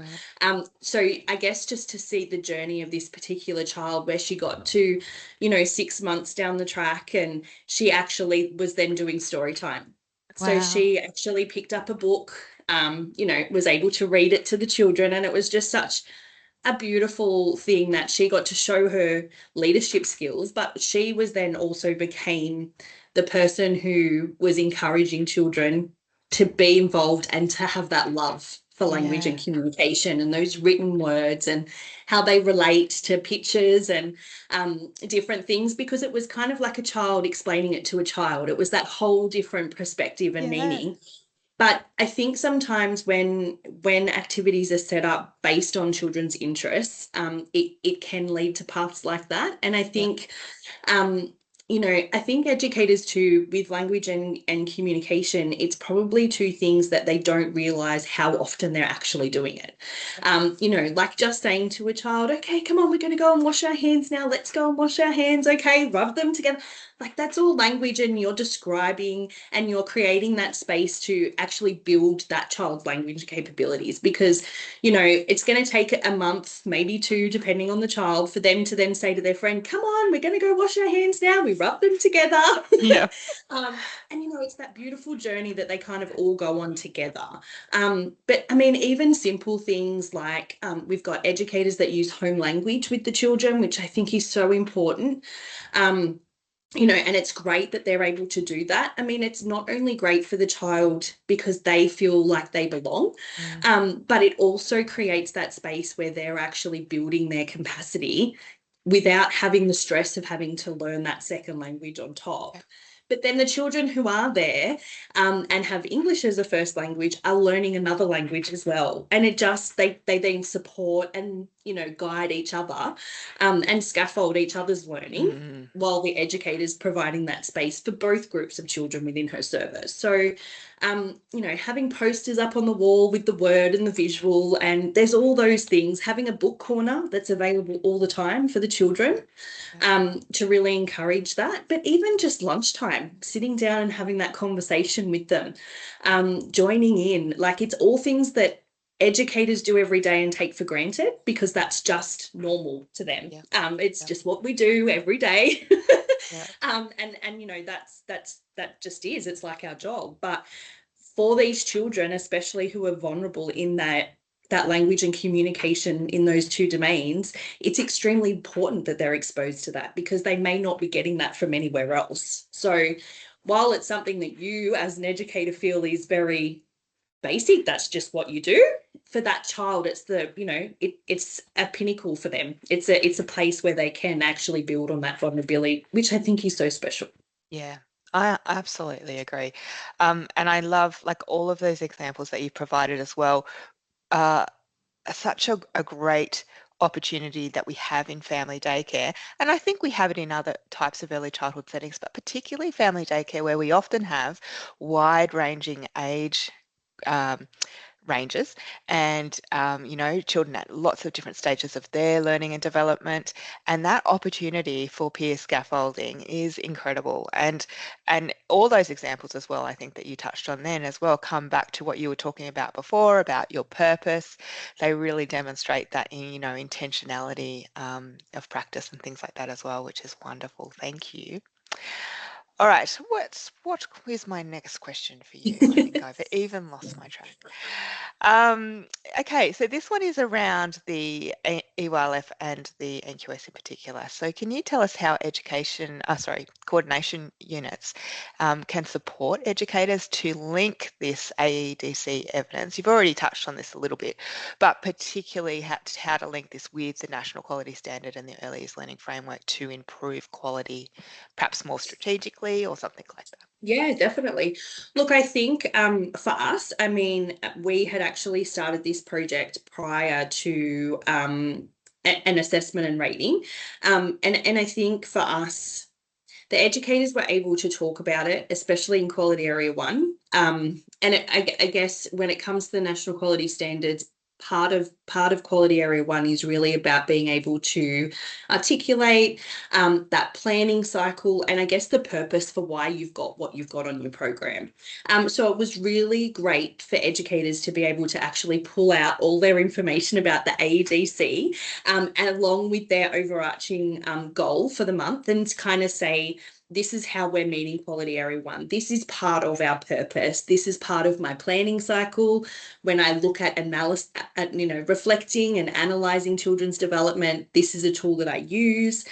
So I guess just to see the journey of this particular child where she got to, 6 months down the track and she actually was then doing story time. So Wow. she actually picked up a book, was able to read it to the children, and it was just such a beautiful thing that she got to show her leadership skills, but she was then also became the person who was encouraging children to be involved and to have that love for language and communication and those written words and how they relate to pictures and different things, because it was kind of like a child explaining it to a child. It was that whole different perspective and meaning. But I think sometimes when activities are set up based on children's interests, it can lead to paths like that. And I think I think educators too, with language and communication, it's probably two things that they don't realize how often they're actually doing it. Like just saying to a child, okay, come on, we're going to go and wash our hands now. Let's go and wash our hands. Okay, rub them together. Like that's all language, and you're describing and you're creating that space to actually build that child's language capabilities, because it's going to take a month, maybe two, depending on the child, for them to then say to their friend, come on, we're going to go wash our hands now. We rub them together. Yeah. And it's that beautiful journey that they kind of all go on together. But I mean, even simple things like we've got educators that use home language with the children, which I think is so important. And it's great that they're able to do that. I mean, it's not only great for the child because they feel like they belong, but it also creates that space where they're actually building their capacity without having the stress of having to learn that second language on top. But then the children who are there and have English as a first language are learning another language as well. And it just, they then support and, guide each other and scaffold each other's learning while the educator's providing that space for both groups of children within her service. So, having posters up on the wall with the word and the visual, and there's all those things, having a book corner that's available all the time for the children to really encourage that. But even just lunchtime, sitting down and having that conversation with them, joining in, like it's all things that educators do every day and take for granted because that's just normal to them. It's just what we do every day. That just is, it's like our job. But for these children, especially who are vulnerable in that language and communication in those two domains, it's extremely important that they're exposed to that because they may not be getting that from anywhere else. So while it's something that you as an educator feel is very basic, that's just what you do, for that child it's it's a pinnacle for them. It's a place where they can actually build on that vulnerability, which I think is so special. I absolutely agree. And I love like all of those examples that you provided as well. Such a great opportunity that we have in family daycare. And I think we have it in other types of early childhood settings, but particularly family daycare, where we often have wide-ranging age um, ranges and children at lots of different stages of their learning and development, and that opportunity for peer scaffolding is incredible. And all those examples as well, I think that you touched on then as well, come back to what you were talking about before about your purpose. They really demonstrate that intentionality of practice and things like that as well, which is wonderful. Thank you. All right, what is my next question for you? I think I've even lost my track. Um, okay, so this one is around the EYLF and the NQS in particular. So can you tell us how coordination units can support educators to link this AEDC evidence? You've already touched on this a little bit, but particularly how to link this with the National Quality Standard and the Early Years Learning Framework to improve quality, perhaps more strategically or something like that. Yeah, definitely. Look, I think for us, I mean, we had actually started this project prior to an assessment and rating. And I think for us, the educators were able to talk about it, especially in Quality Area 1. I guess when it comes to the National Quality Standards, part of Quality Area 1 is really about being able to articulate that planning cycle and I guess the purpose for why you've got what you've got on your program. So it was really great for educators to be able to actually pull out all their information about the AEDC and along with their overarching goal for the month and to kind of say, this is how we're meeting Quality Area 1. This is part of our purpose. This is part of my planning cycle. When I look at analysis, reflecting and analysing children's development, this is a tool that I use.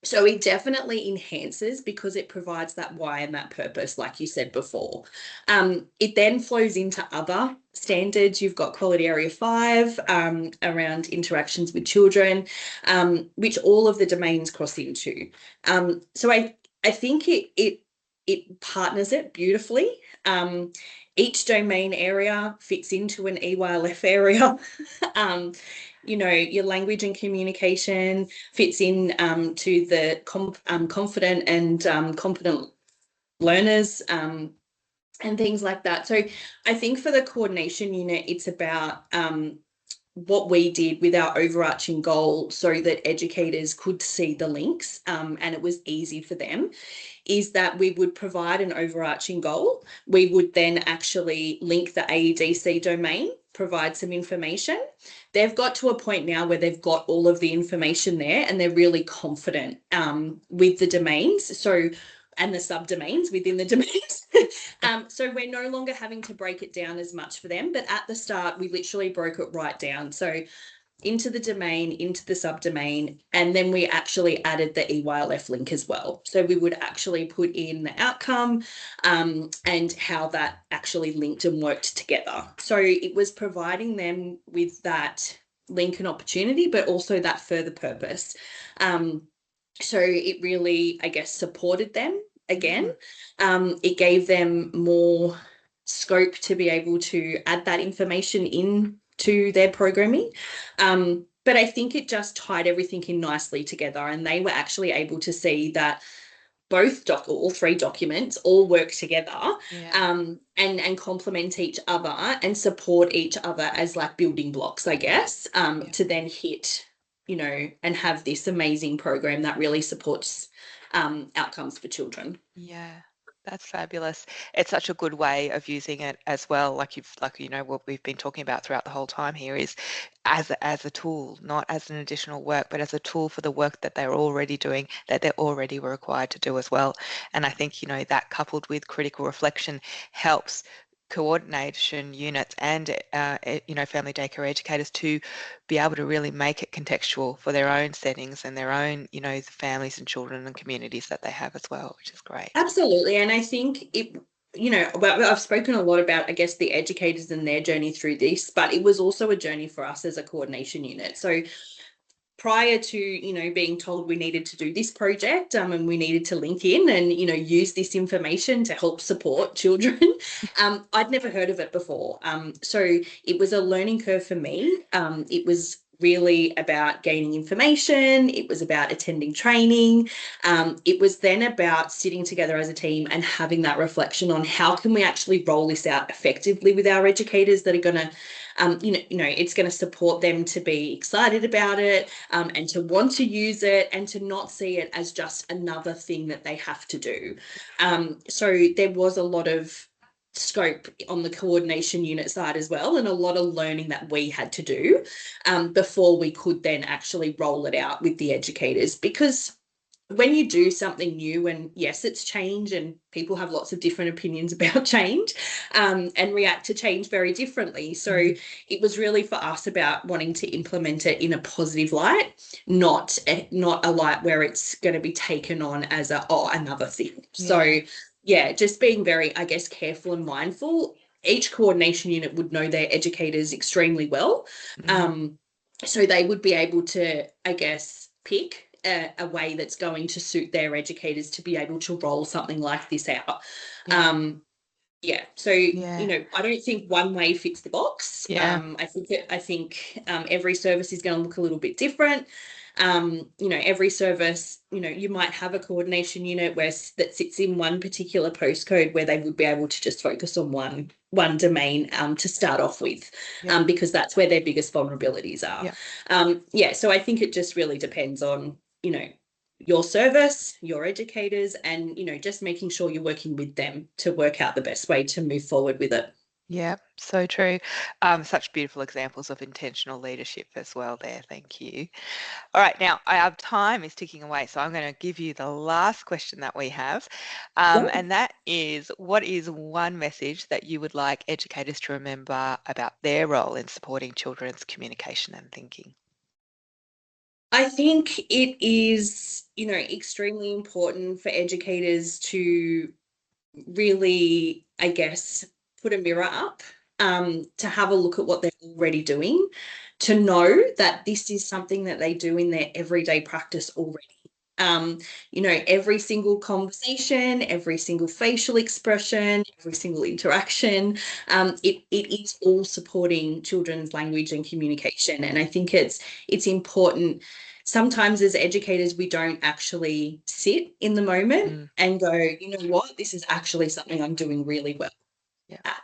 So it definitely enhances because it provides that why and that purpose, like you said before. It then flows into other standards. You've got Quality Area 5 around interactions with children, which all of the domains cross into. So I think it partners it beautifully. Each domain area fits into an EYLF area. Your language and communication fits in to the confident and competent learners and things like that. So I think for the coordination unit, it's about what we did with our overarching goal so that educators could see the links and it was easy for them, is that we would provide an overarching goal. We would then actually link the AEDC domain, provide some information. They've got to a point now where they've got all of the information there and they're really confident with the domains. So and the subdomains within the domains. So we're no longer having to break it down as much for them. But at the start, we literally broke it right down. So into the domain, into the subdomain, and then we actually added the EYLF link as well. So we would actually put in the outcome and how that actually linked and worked together. So it was providing them with that link and opportunity, but also that further purpose. So it really, I guess, supported them again. It gave them more scope to be able to add that information into their programming. But I think it just tied everything in nicely together and they were actually able to see that both all three documents all work together and complement each other and support each other as like building blocks, I guess, to then hit and have this amazing program that really supports outcomes for children. Yeah, that's fabulous. It's such a good way of using it as well. Like what we've been talking about throughout the whole time here is as a tool, not as an additional work, but as a tool for the work that they're already doing, that they're already required to do as well. And I think, that coupled with critical reflection helps coordination units and family daycare educators to be able to really make it contextual for their own settings and their own the families and children and communities that they have as well, which is great. Absolutely. And I think I've spoken a lot about, I guess, the educators and their journey through this, but it was also a journey for us as a coordination unit. So prior to being told we needed to do this project and we needed to link in and use this information to help support children, I'd never heard of it before, so it was a learning curve for me. It was really about gaining information. It was about attending training. It was then about sitting together as a team and having that reflection on how can we actually roll this out effectively with our educators that are going to it's going to support them to be excited about it, and to want to use it and to not see it as just another thing that they have to do. So there was a lot of scope on the coordination unit side as well, and a lot of learning that we had to do before we could then actually roll it out with the educators. Because when you do something new, and yes, it's change and people have lots of different opinions about change, and react to change very differently. So it was really for us about wanting to implement it in a positive light, not a light where it's going to be taken on as another thing. So yeah, just being very, I guess, careful and mindful. Each coordination unit would know their educators extremely well. So they would be able to, I guess, pick a way that's going to suit their educators to be able to roll something like this out. So I don't think one way fits the box. I think every service is going to look a little bit different. Every service, you might have a coordination unit that sits in one particular postcode where they would be able to just focus on one domain to start off with, because that's where their biggest vulnerabilities are. So I think it just really depends on your service, your educators, and just making sure you're working with them to work out the best way to move forward with it. Yeah, so true. Such beautiful examples of intentional leadership as well there. Thank you. All right, now our time is ticking away, so I'm going to give you the last question that we have. And that is, what is one message that you would like educators to remember about their role in supporting children's communication and thinking? I think it is, extremely important for educators to really, I guess, put a mirror up, to have a look at what they're already doing, to know that this is something that they do in their everyday practice already. Every single conversation, every single facial expression, every single interaction, it is all supporting children's language and communication. And I think it's important. Sometimes as educators, we don't actually sit in the moment and go, you know what, this is actually something I'm doing really well at.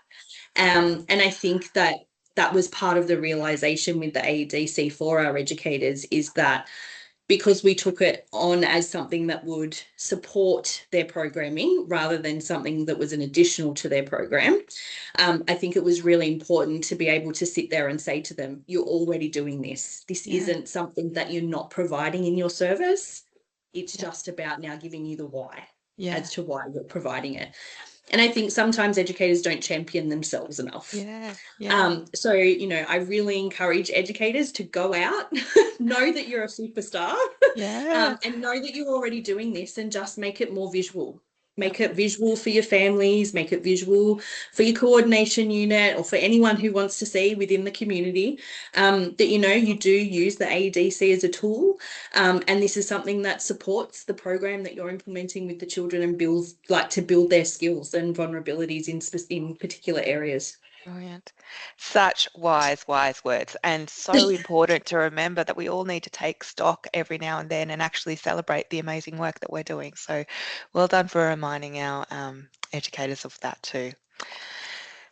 And I think that was part of the realization with the AEDC for our educators, is that because we took it on as something that would support their programming rather than something that was an additional to their program, I think it was really important to be able to sit there and say to them, you're already doing this. This isn't something that you're not providing in your service. It's just about now giving you the why as to why you're providing it. And I think sometimes educators don't champion themselves enough. So, I really encourage educators to go out, know that you're a superstar, and know that you're already doing this, and just make it more visual. Make it visual for your families, make it visual for your coordination unit, or for anyone who wants to see within the community, that, you do use the AEDC as a tool. And this is something that supports the program that you're implementing with the children and to build their skills and vulnerabilities in particular areas. Brilliant. Such wise words, and so important to remember that we all need to take stock every now and then and actually celebrate the amazing work that we're doing. So well done for reminding our educators of that too.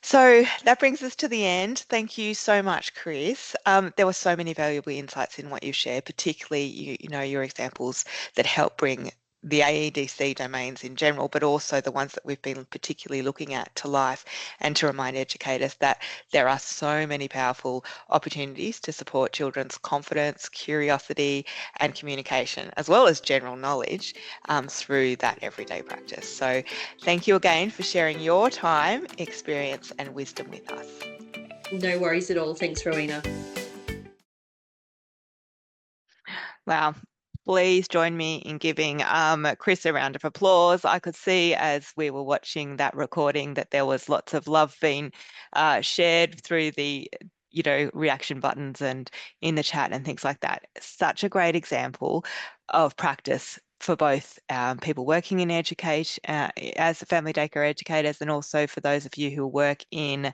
So that brings us to the end. Thank you so much, Chris. There were so many valuable insights in what you shared, particularly your examples that help bring the AEDC domains in general, but also the ones that we've been particularly looking at to life, and to remind educators that there are so many powerful opportunities to support children's confidence, curiosity, and communication, as well as general knowledge, through that everyday practice. So thank you again for sharing your time, experience, and wisdom with us. No worries at all. Thanks, Rowena. Wow. Please join me in giving Chris a round of applause. I could see as we were watching that recording that there was lots of love being shared through the reaction buttons and in the chat and things like that. Such a great example of practice for both people working in education as family daycare educators, and also for those of you who work in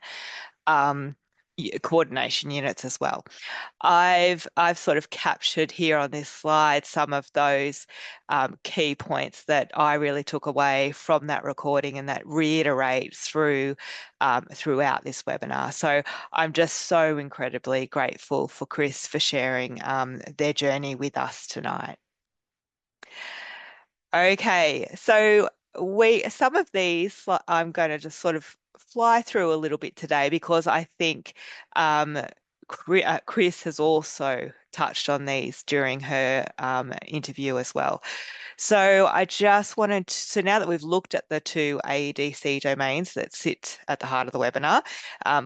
coordination units as well. I've sort of captured here on this slide some of those key points that I really took away from that recording and that reiterates throughout this webinar. So I'm just so incredibly grateful for Chris for sharing their journey with us tonight. Okay, so some of these I'm going to just sort of fly through a little bit today because I think Chris has also touched on these during her interview as well. So I just wanted to, so now that we've looked at the two AEDC domains that sit at the heart of the webinar,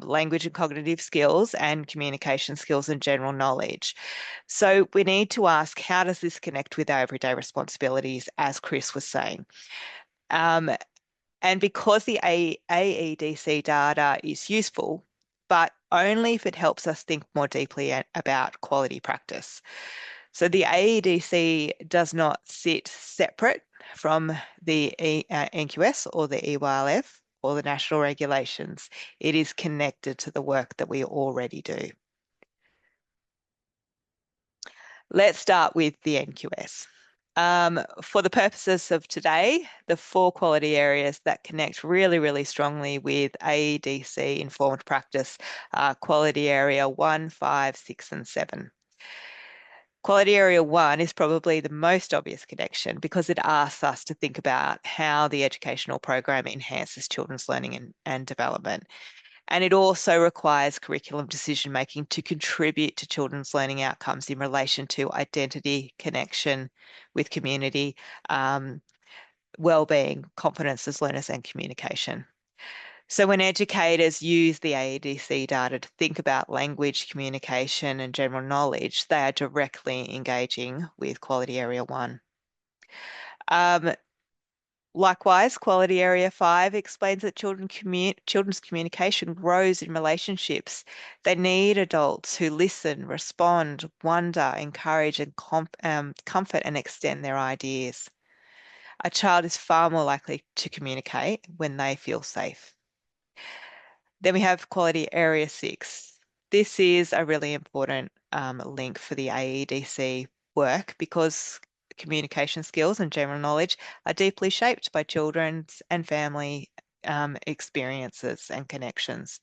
language and cognitive skills and communication skills and general knowledge. So we need to ask, how does this connect with our everyday responsibilities, as Chris was saying? And because the AEDC data is useful, but only if it helps us think more deeply about quality practice. So the AEDC does not sit separate from the NQS or the EYLF or the national regulations. It is connected to the work that we already do. Let's start with the NQS. For the purposes of today, the 4 quality areas that connect really, really strongly with AEDC informed practice are quality area 1, 5, 6, and 7. Quality area 1 is probably the most obvious connection because it asks us to think about how the educational program enhances children's learning and development. And it also requires curriculum decision making to contribute to children's learning outcomes in relation to identity, connection with community, well-being, confidence as learners, and communication. So when educators use the AEDC data to think about language, communication, and general knowledge, they are directly engaging with quality area 1. Likewise, quality area 5 explains that children's communication grows in relationships. They need adults who listen, respond, wonder, encourage, and comfort and extend their ideas. A child is far more likely to communicate when they feel safe. Then we have quality area 6. This is a really important link for the AEDC work because communication skills and general knowledge are deeply shaped by children's and family experiences and connections.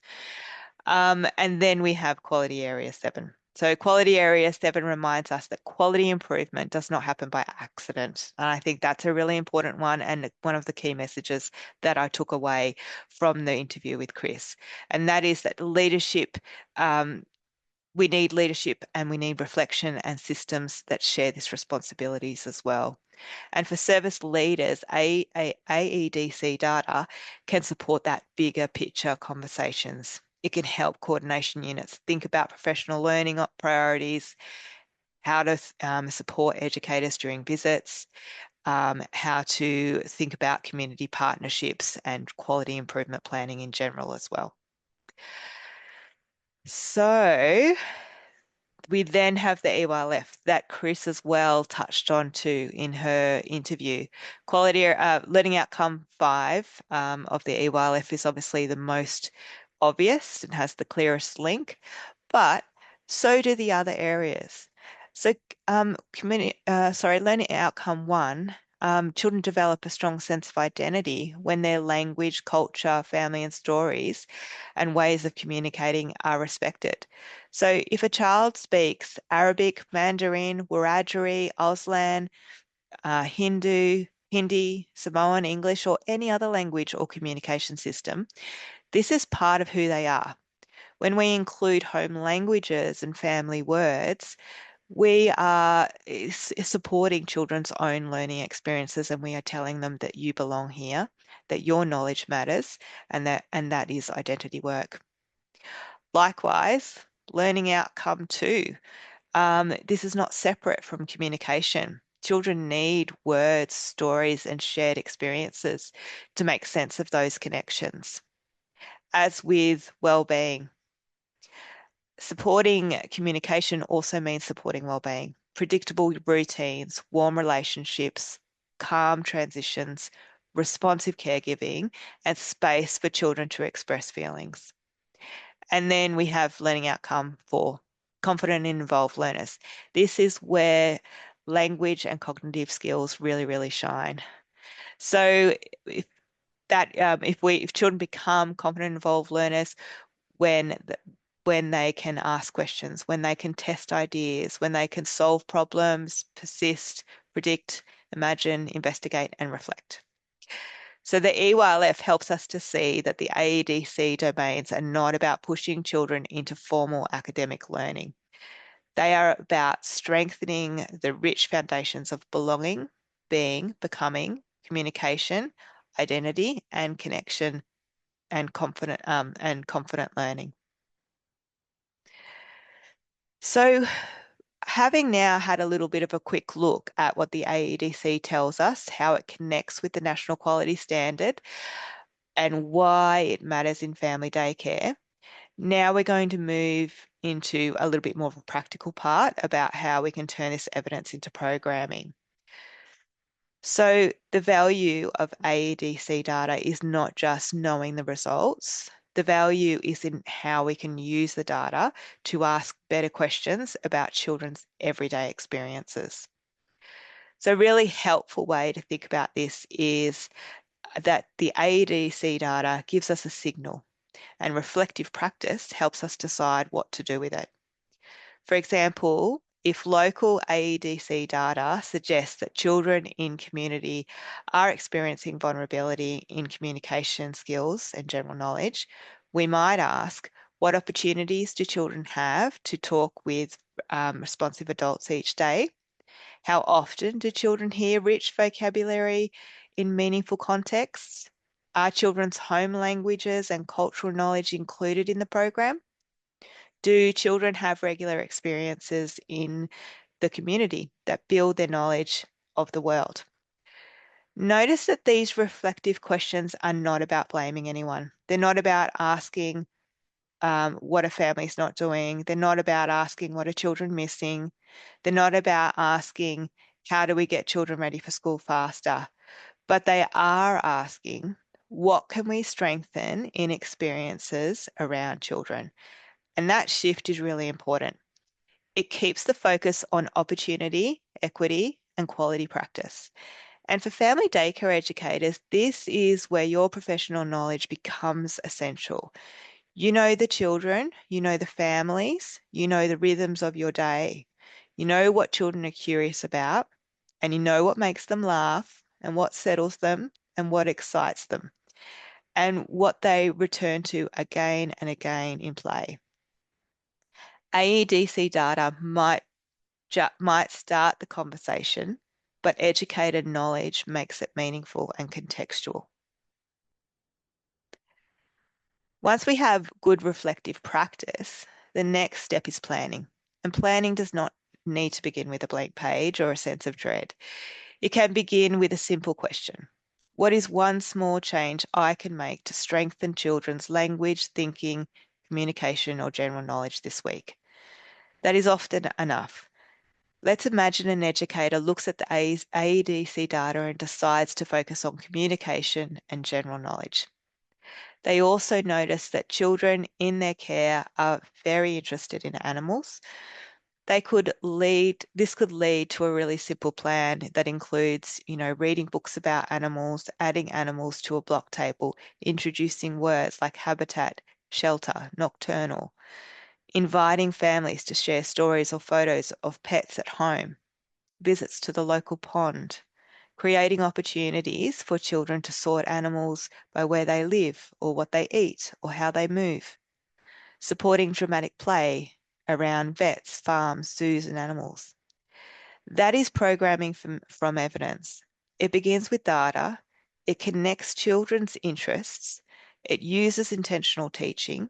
And then we have quality area 7. So quality area 7 reminds us that quality improvement does not happen by accident. And I think that's a really important one and one of the key messages that I took away from the interview with Chris. And that is that leadership, we need leadership and we need reflection and systems that share these responsibilities as well. And for service leaders, AEDC data can support that bigger picture conversations. It can help coordination units think about professional learning priorities, how to support educators during visits, how to think about community partnerships and quality improvement planning in general as well. So we then have the EYLF that Chris as well touched on too in her interview. Quality learning outcome 5 of the EYLF is obviously the most obvious and has the clearest link, but so do the other areas. So learning outcome 1, children develop a strong sense of identity when their language, culture, family and stories and ways of communicating are respected. So if a child speaks Arabic, Mandarin, Wiradjuri, Auslan, Hindi, Samoan, English, or any other language or communication system, this is part of who they are. When we include home languages and family words, we are supporting children's own learning experiences and we are telling them that you belong here, that your knowledge matters, and that is identity work. Likewise, learning outcome 2. This is not separate from communication. Children need words, stories, and shared experiences to make sense of those connections. As with well-being, supporting communication also means supporting well-being. Predictable routines, warm relationships, calm transitions, responsive caregiving, and space for children to express feelings. And then we have learning outcome for confident and involved learners. This is where language and cognitive skills really, really shine. So if if children become confident and involved learners when when they can ask questions, when they can test ideas, when they can solve problems, persist, predict, imagine, investigate, and reflect. So the EYLF helps us to see that the AEDC domains are not about pushing children into formal academic learning. They are about strengthening the rich foundations of belonging, being, becoming, communication, identity, and connection, and confident learning. So having now had a little bit of a quick look at what the AEDC tells us, how it connects with the National Quality Standard, and why it matters in family daycare, now we're going to move into a little bit more of a practical part about how we can turn this evidence into programming. So the value of AEDC data is not just knowing the results. The value is in how we can use the data to ask better questions about children's everyday experiences. So a really helpful way to think about this is that the AEDC data gives us a signal, and reflective practice helps us decide what to do with it. For example, if local AEDC data suggests that children in community are experiencing vulnerability in communication skills and general knowledge, we might ask, what opportunities do children have to talk with responsive adults each day? How often do children hear rich vocabulary in meaningful contexts? Are children's home languages and cultural knowledge included in the program? Do children have regular experiences in the community that build their knowledge of the world? Notice that these reflective questions are not about blaming anyone. They're not about asking what a family's not doing. They're not about asking what are children missing. They're not about asking how do we get children ready for school faster. But they are asking what can we strengthen in experiences around children? And that shift is really important. It keeps the focus on opportunity, equity, and quality practice. And for family daycare educators, this is where your professional knowledge becomes essential. You know the children, you know the families, you know the rhythms of your day. You know what children are curious about, and you know what makes them laugh, and what settles them, and what excites them, and what they return to again and again in play. AEDC data might start the conversation, but educated knowledge makes it meaningful and contextual. Once we have good reflective practice, the next step is planning. And planning does not need to begin with a blank page or a sense of dread. It can begin with a simple question. What is one small change I can make to strengthen children's language, thinking, communication, or general knowledge this week? That is often enough. Let's imagine an educator looks at the AEDC data and decides to focus on communication and general knowledge. They also notice that children in their care are very interested in animals. This could lead to a really simple plan that includes, reading books about animals, adding animals to a block table, introducing words like habitat, shelter, nocturnal, inviting families to share stories or photos of pets at home, visits to the local pond, creating opportunities for children to sort animals by where they live or what they eat or how they move, supporting dramatic play around vets, farms, zoos, and animals. That is programming from evidence. It begins with data, it connects children's interests, it uses intentional teaching,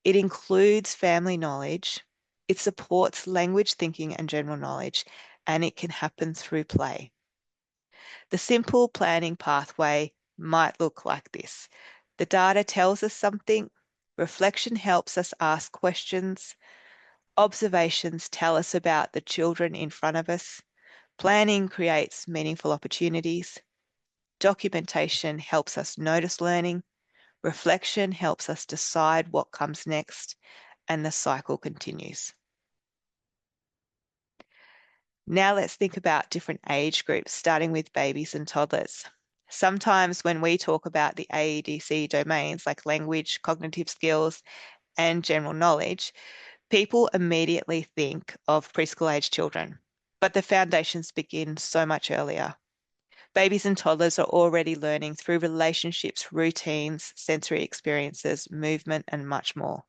it includes family knowledge, it supports language thinking and general knowledge, and it can happen through play. The simple planning pathway might look like this. The data tells us something, reflection helps us ask questions, observations tell us about the children in front of us, planning creates meaningful opportunities, documentation helps us notice learning, Reflection helps us decide what comes next, and the cycle continues. Now let's think about different age groups, starting with babies and toddlers. Sometimes when we talk about the AEDC domains like language, cognitive skills, and general knowledge, people immediately think of preschool age children, but the foundations begin so much earlier. Babies and toddlers are already learning through relationships, routines, sensory experiences, movement, and much more.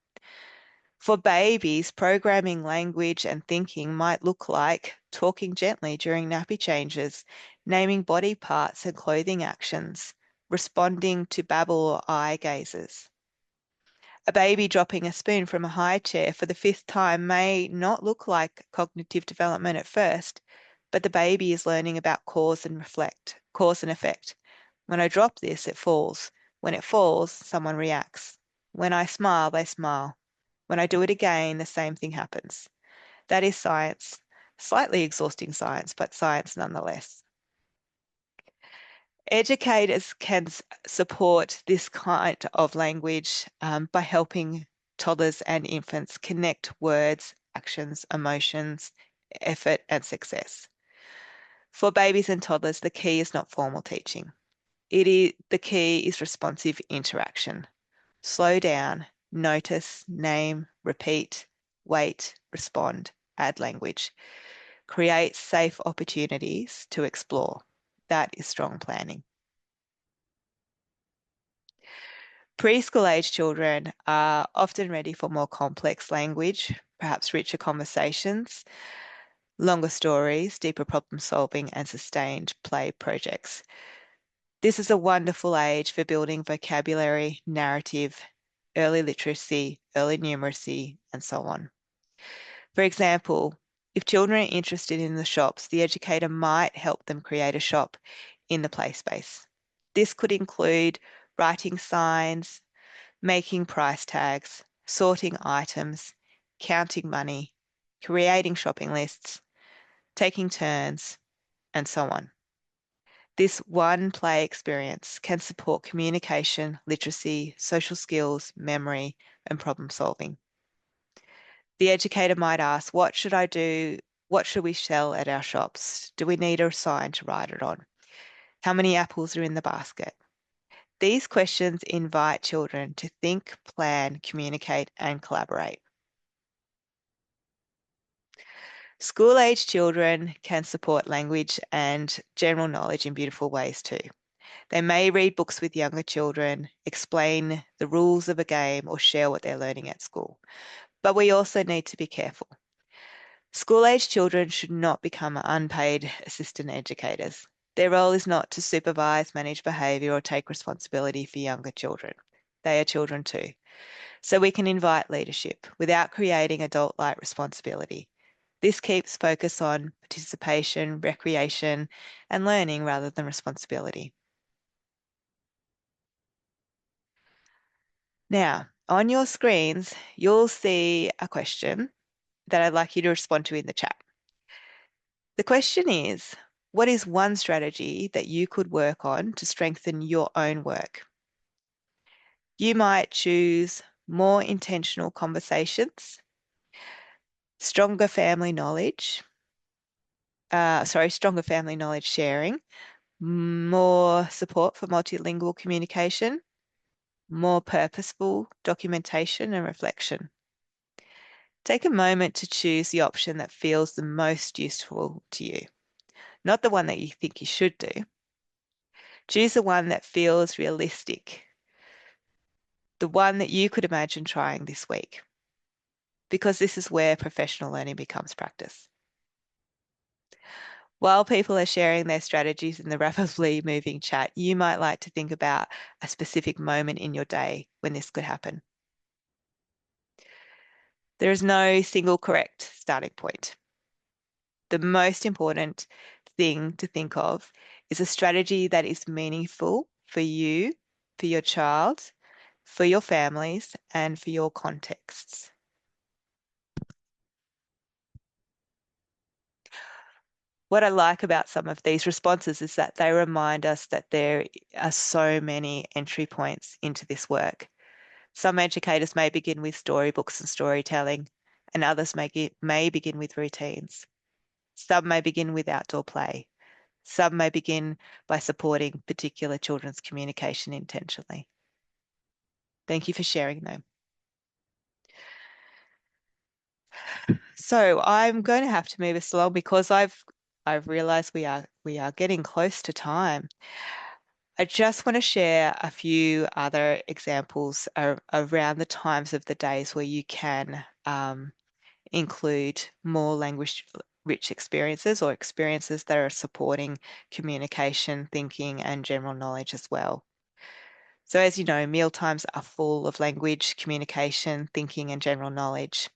For babies, programming language and thinking might look like talking gently during nappy changes, naming body parts and clothing actions, responding to babble or eye gazes. A baby dropping a spoon from a high chair for the 5th time may not look like cognitive development at first, but the baby is learning about cause and effect. When I drop this, it falls. When it falls, someone reacts. When I smile, they smile. When I do it again, the same thing happens. That is science, slightly exhausting science, but science nonetheless. Educators can support this kind of language by helping toddlers and infants connect words, actions, emotions, effort, and success. For babies and toddlers, the key is not formal teaching. The key is responsive interaction. Slow down, notice, name, repeat, wait, respond, add language. Create safe opportunities to explore. That is strong planning. Preschool age children are often ready for more complex language, perhaps richer conversations, longer stories, deeper problem solving, and sustained play projects. This is a wonderful age for building vocabulary, narrative, early literacy, early numeracy, and so on. For example, if children are interested in the shops, the educator might help them create a shop in the play space. This could include writing signs, making price tags, sorting items, counting money, creating shopping lists, taking turns, and so on. This one play experience can support communication, literacy, social skills, memory, and problem solving. The educator might ask, what should I do? What should we sell at our shops? Do we need a sign to write it on? How many apples are in the basket? These questions invite children to think, plan, communicate, and collaborate. School-age children can support language and general knowledge in beautiful ways too. They may read books with younger children, explain the rules of a game, or share what they're learning at school. But we also need to be careful. School-age children should not become unpaid assistant educators. Their role is not to supervise, manage behaviour, or take responsibility for younger children. They are children too. So we can invite leadership without creating adult-like responsibility. This keeps focus on participation, recreation, and learning rather than responsibility. Now, on your screens, you'll see a question that I'd like you to respond to in the chat. The question is, what is one strategy that you could work on to strengthen your own work? You might choose more intentional conversations, stronger family knowledge sharing, more support for multilingual communication, more purposeful documentation and reflection. Take a moment to choose the option that feels the most useful to you, not the one that you think you should do. Choose the one that feels realistic, the one that you could imagine trying this week, because this is where professional learning becomes practice. While people are sharing their strategies in the rapidly moving chat, you might like to think about a specific moment in your day when this could happen. There is no single correct starting point. The most important thing to think of is a strategy that is meaningful for you, for your child, for your families, and for your contexts. What I like about some of these responses is that they remind us that there are so many entry points into this work. Some educators may begin with storybooks and storytelling, and others may begin with routines. Some may begin with outdoor play. Some may begin by supporting particular children's communication intentionally. Thank you for sharing them. So I'm going to have to move us along because I've realized we are getting close to time. I just want to share a few other examples around the times of the days where you can include more language rich experiences or experiences that are supporting communication, thinking, and general knowledge as well. So as you know, mealtimes are full of language, communication, thinking, and general knowledge.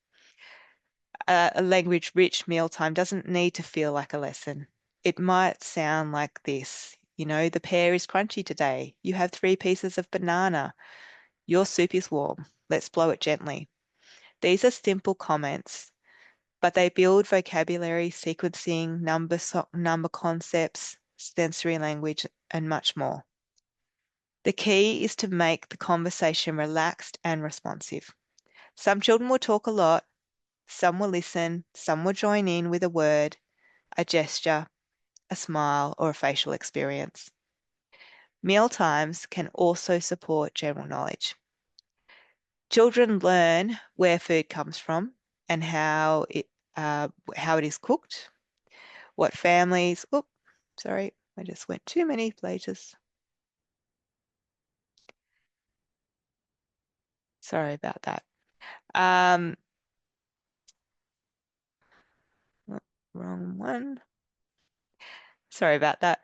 A language-rich mealtime doesn't need to feel like a lesson. It might sound like this, the pear is crunchy today. You have 3 pieces of banana. Your soup is warm. Let's blow it gently. These are simple comments, but they build vocabulary, sequencing, number concepts, sensory language, and much more. The key is to make the conversation relaxed and responsive. Some children will talk a lot, some will listen, some will join in with a word, a gesture, a smile, or a facial experience. Meal times can also support general knowledge. Children learn where food comes from and how it is cooked, what families, sorry, I just went too many places. Sorry about that. Wrong one. Sorry about that.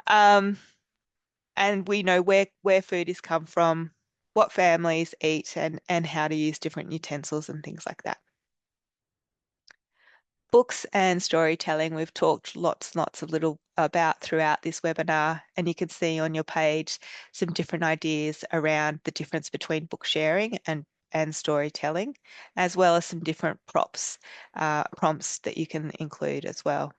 And we know where food has come from, what families eat, and how to use different utensils and things like that. Books and storytelling, we've talked lots and lots of little about throughout this webinar, and you can see on your page some different ideas around the difference between book sharing and storytelling, as well as some different prompts that you can include as well.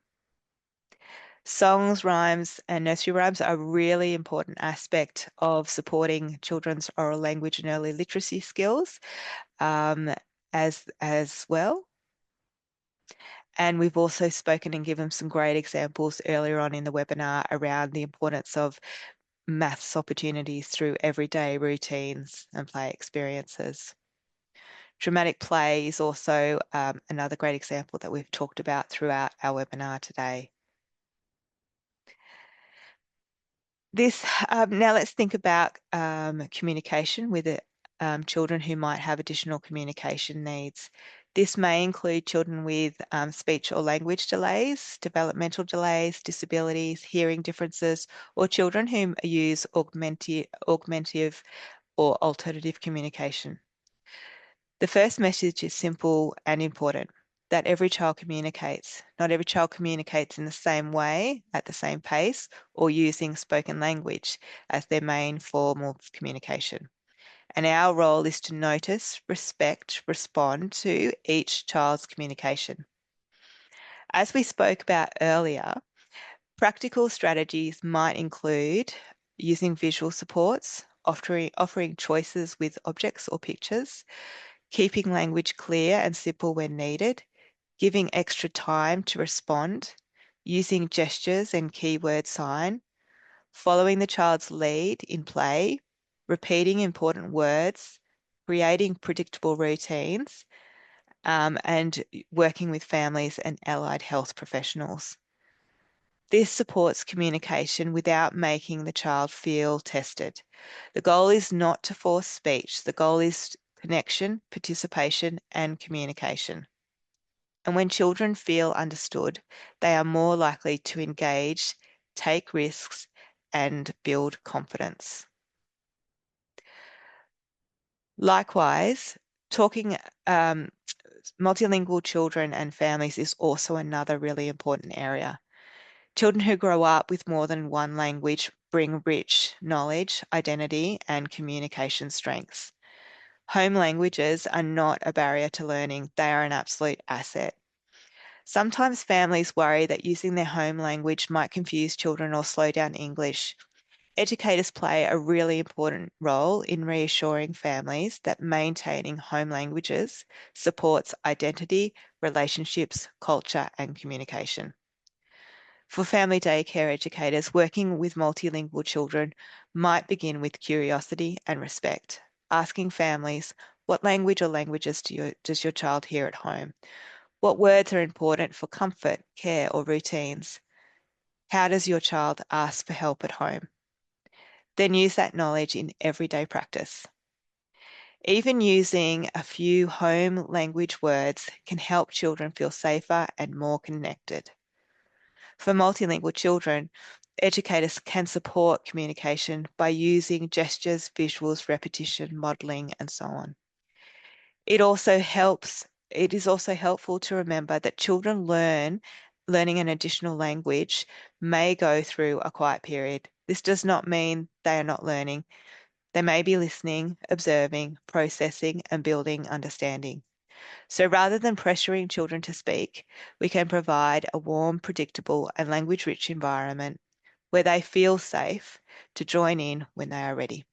Songs, rhymes, and nursery rhymes are a really important aspect of supporting children's oral language and early literacy skills as well. And we've also spoken and given some great examples earlier on in the webinar around the importance of maths opportunities through everyday routines and play experiences. Dramatic play is also another great example that we've talked about throughout our webinar today. Now let's think about communication with children who might have additional communication needs. This may include children with speech or language delays, developmental delays, disabilities, hearing differences, or children who use augmentative or alternative communication. The first message is simple and important, that every child communicates. Not every child communicates in the same way, at the same pace, or using spoken language as their main form of communication. And our role is to notice, respect, respond to each child's communication. As we spoke about earlier, practical strategies might include using visual supports, offering choices with objects or pictures, keeping language clear and simple when needed, giving extra time to respond, using gestures and keyword sign, following the child's lead in play, repeating important words, creating predictable routines, and working with families and allied health professionals. This supports communication without making the child feel tested. The goal is not to force speech. The goal is connection, participation, and communication. And when children feel understood, they are more likely to engage, take risks, and build confidence. Likewise, talking multilingual children and families is also another really important area. Children who grow up with more than one language bring rich knowledge, identity, and communication strengths. Home languages are not a barrier to learning, they are an absolute asset. Sometimes families worry that using their home language might confuse children or slow down English. Educators play a really important role in reassuring families that maintaining home languages supports identity, relationships, culture, and communication. For family daycare educators, working with multilingual children might begin with curiosity and respect, asking families, what language or languages does your child hear at home? What words are important for comfort, care, or routines? How does your child ask for help at home? Then use that knowledge in everyday practice. Even using a few home language words can help children feel safer and more connected. For multilingual children, educators can support communication by using gestures, visuals, repetition, modeling, and so on. It is also helpful to remember that children learning an additional language may go through a quiet period. This does not mean they are not learning. They may be listening, observing, processing, and building understanding. So rather than pressuring children to speak, we can provide a warm, predictable, and language-rich environment where they feel safe to join in when they are ready.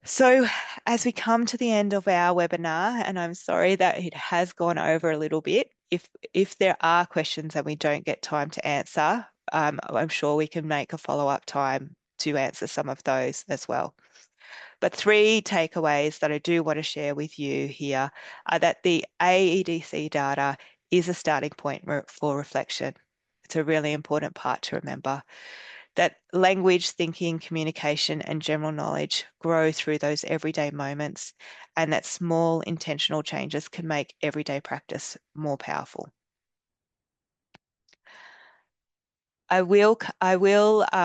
So as we come to the end of our webinar, and I'm sorry that it has gone over a little bit, if there are questions that we don't get time to answer, I'm sure we can make a follow-up time to answer some of those as well. But 3 takeaways that I do want to share with you here are that the AEDC data is a starting point for reflection. It's a really important part to remember. That language, thinking, communication, and general knowledge grow through those everyday moments, and that small intentional changes can make everyday practice more powerful. I will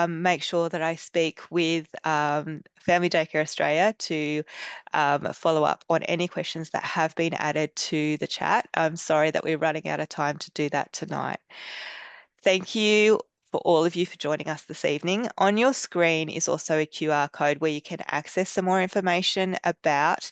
make sure that I speak with Family Daycare Australia to follow up on any questions that have been added to the chat. I'm sorry that we're running out of time to do that tonight. Thank you for all of you for joining us this evening. On your screen is also a QR code where you can access some more information about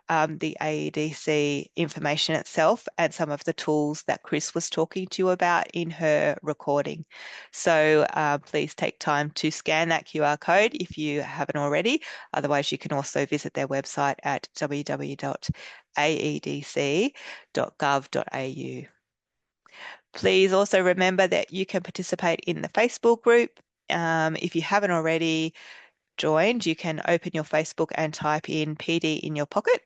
the AEDC information itself and some of the tools that Chris was talking to you about in her recording. So please take time to scan that QR code if you haven't already. Otherwise, you can also visit their website at www.aedc.gov.au. Please also remember that you can participate in the Facebook group. If you haven't already joined, you can open your Facebook and type in PD in your pocket.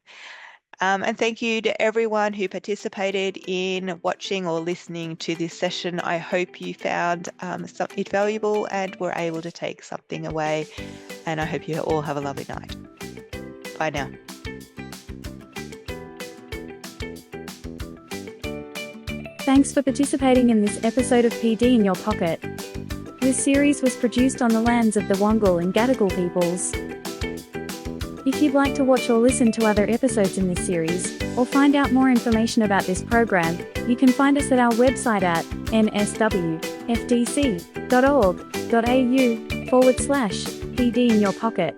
And thank you to everyone who participated in watching or listening to this session. I hope you found it valuable and were able to take something away. And I hope you all have a lovely night. Bye now. Thanks for participating in this episode of PD in Your Pocket. This series was produced on the lands of the Wangal and Gadigal peoples. If you'd like to watch or listen to other episodes in this series, or find out more information about this program, you can find us at our website at nswfdc.org.au/PD in your pocket.